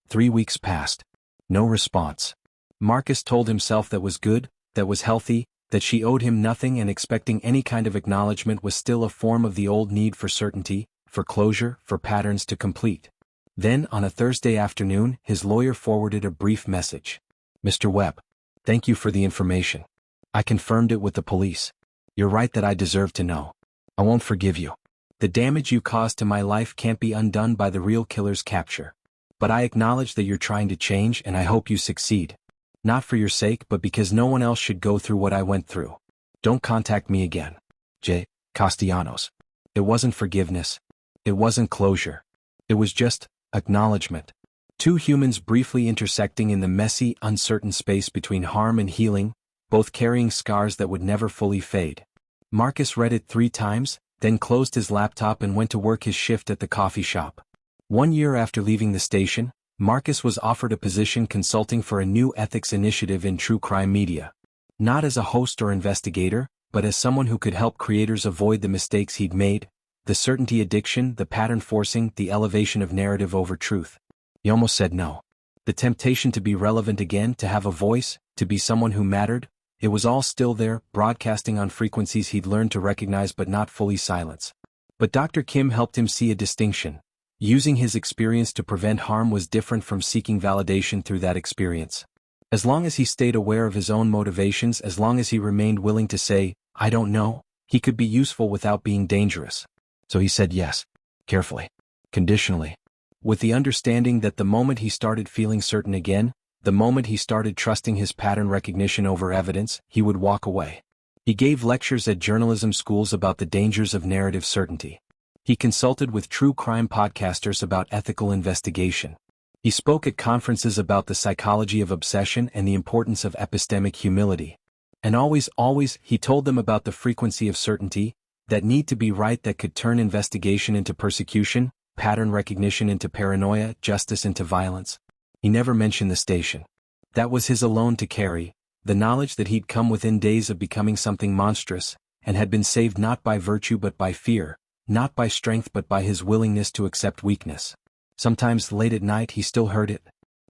3 weeks passed. No response. Marcus told himself that was good, that was healthy, that she owed him nothing, and expecting any kind of acknowledgement was still a form of the old need for certainty, for closure, for patterns to complete. Then, on a Thursday afternoon, his lawyer forwarded a brief message. Mr. Webb. Thank you for the information. I confirmed it with the police. You're right that I deserve to know. I won't forgive you. The damage you caused to my life can't be undone by the real killer's capture. But I acknowledge that you're trying to change, and I hope you succeed. Not for your sake, but because no one else should go through what I went through. Don't contact me again. J. Castellanos. It wasn't forgiveness. It wasn't closure. It was just acknowledgement. Two humans briefly intersecting in the messy, uncertain space between harm and healing, both carrying scars that would never fully fade. Marcus read it 3 times, then closed his laptop and went to work his shift at the coffee shop. 1 year after leaving the station, Marcus was offered a position consulting for a new ethics initiative in true crime media. Not as a host or investigator, but as someone who could help creators avoid the mistakes he'd made, the certainty addiction, the pattern forcing, the elevation of narrative over truth. He almost said no. The temptation to be relevant again, to have a voice, to be someone who mattered, it was all still there, broadcasting on frequencies he'd learned to recognize but not fully silence. But Dr. Kim helped him see a distinction. Using his experience to prevent harm was different from seeking validation through that experience. As long as he stayed aware of his own motivations, as long as he remained willing to say, I don't know, he could be useful without being dangerous. So he said yes, carefully, conditionally, with the understanding that the moment he started feeling certain again, the moment he started trusting his pattern recognition over evidence, he would walk away. He gave lectures at journalism schools about the dangers of narrative certainty. He consulted with true crime podcasters about ethical investigation. He spoke at conferences about the psychology of obsession and the importance of epistemic humility. And always, he told them about the frequency of certainty, that need to be right that could turn investigation into persecution, pattern recognition into paranoia, justice into violence. He never mentioned the station. That was his alone to carry, the knowledge that he'd come within days of becoming something monstrous, and had been saved not by virtue but by fear, not by strength but by his willingness to accept weakness. Sometimes late at night he still heard it.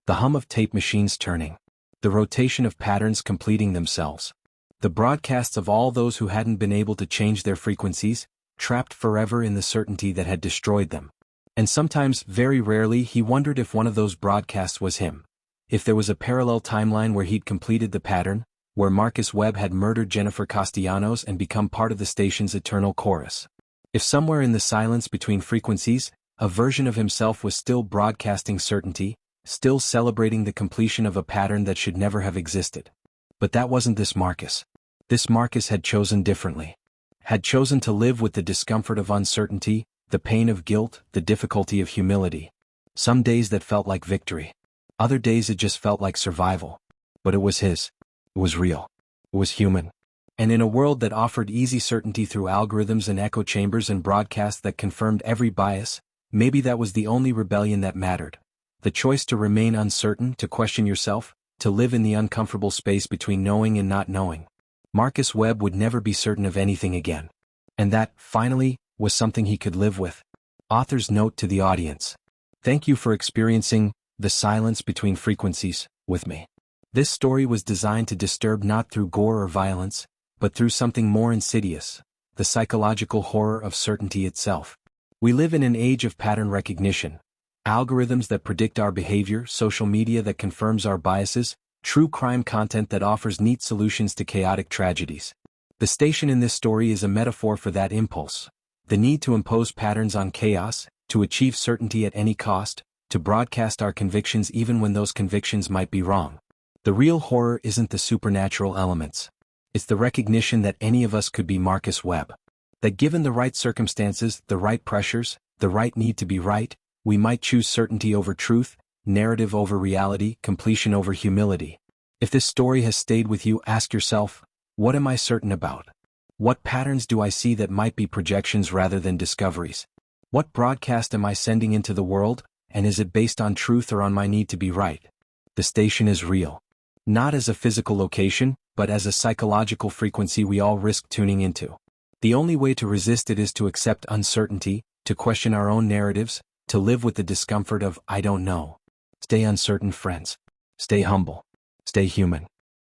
The hum of tape machines turning. The rotation of patterns completing themselves. The broadcasts of all those who hadn't been able to change their frequencies, trapped forever in the certainty that had destroyed them. And sometimes, very rarely, he wondered if one of those broadcasts was him. If there was a parallel timeline where he'd completed the pattern, where Marcus Webb had murdered Jennifer Castellanos and become part of the station's eternal chorus. If somewhere in the silence between frequencies, a version of himself was still broadcasting certainty, still celebrating the completion of a pattern that should never have existed. But that wasn't this Marcus. This Marcus had chosen differently. Had chosen to live with the discomfort of uncertainty, the pain of guilt, the difficulty of humility. Some days that felt like victory. Other days it just felt like survival. But it was his. It was real. It was human. And in a world that offered easy certainty through algorithms and echo chambers and broadcasts that confirmed every bias, maybe that was the only rebellion that mattered. The choice to remain uncertain, to question yourself, to live in the uncomfortable space between knowing and not knowing. Marcus Webb would never be certain of anything again. And that, finally, was something he could live with. Author's note to the audience. Thank you for experiencing the silence between frequencies with me. This story was designed to disturb not through gore or violence, but through something more insidious, the psychological horror of certainty itself. We live in an age of pattern recognition. Algorithms that predict our behavior, social media that confirms our biases, true crime content that offers neat solutions to chaotic tragedies. The station in this story is a metaphor for that impulse. The need to impose patterns on chaos, to achieve certainty at any cost, to broadcast our convictions even when those convictions might be wrong. The real horror isn't the supernatural elements. It's the recognition that any of us could be Marcus Webb. That given the right circumstances, the right pressures, the right need to be right, we might choose certainty over truth, narrative over reality, completion over humility. If this story has stayed with you, ask yourself, what am I certain about? What patterns do I see that might be projections rather than discoveries? What broadcast am I sending into the world, and is it based on truth or on my need to be right? The station is real. Not as a physical location, but as a psychological frequency we all risk tuning into. The only way to resist it is to accept uncertainty, to question our own narratives, to live with the discomfort of I don't know. Stay uncertain, friends. Stay humble. Stay human.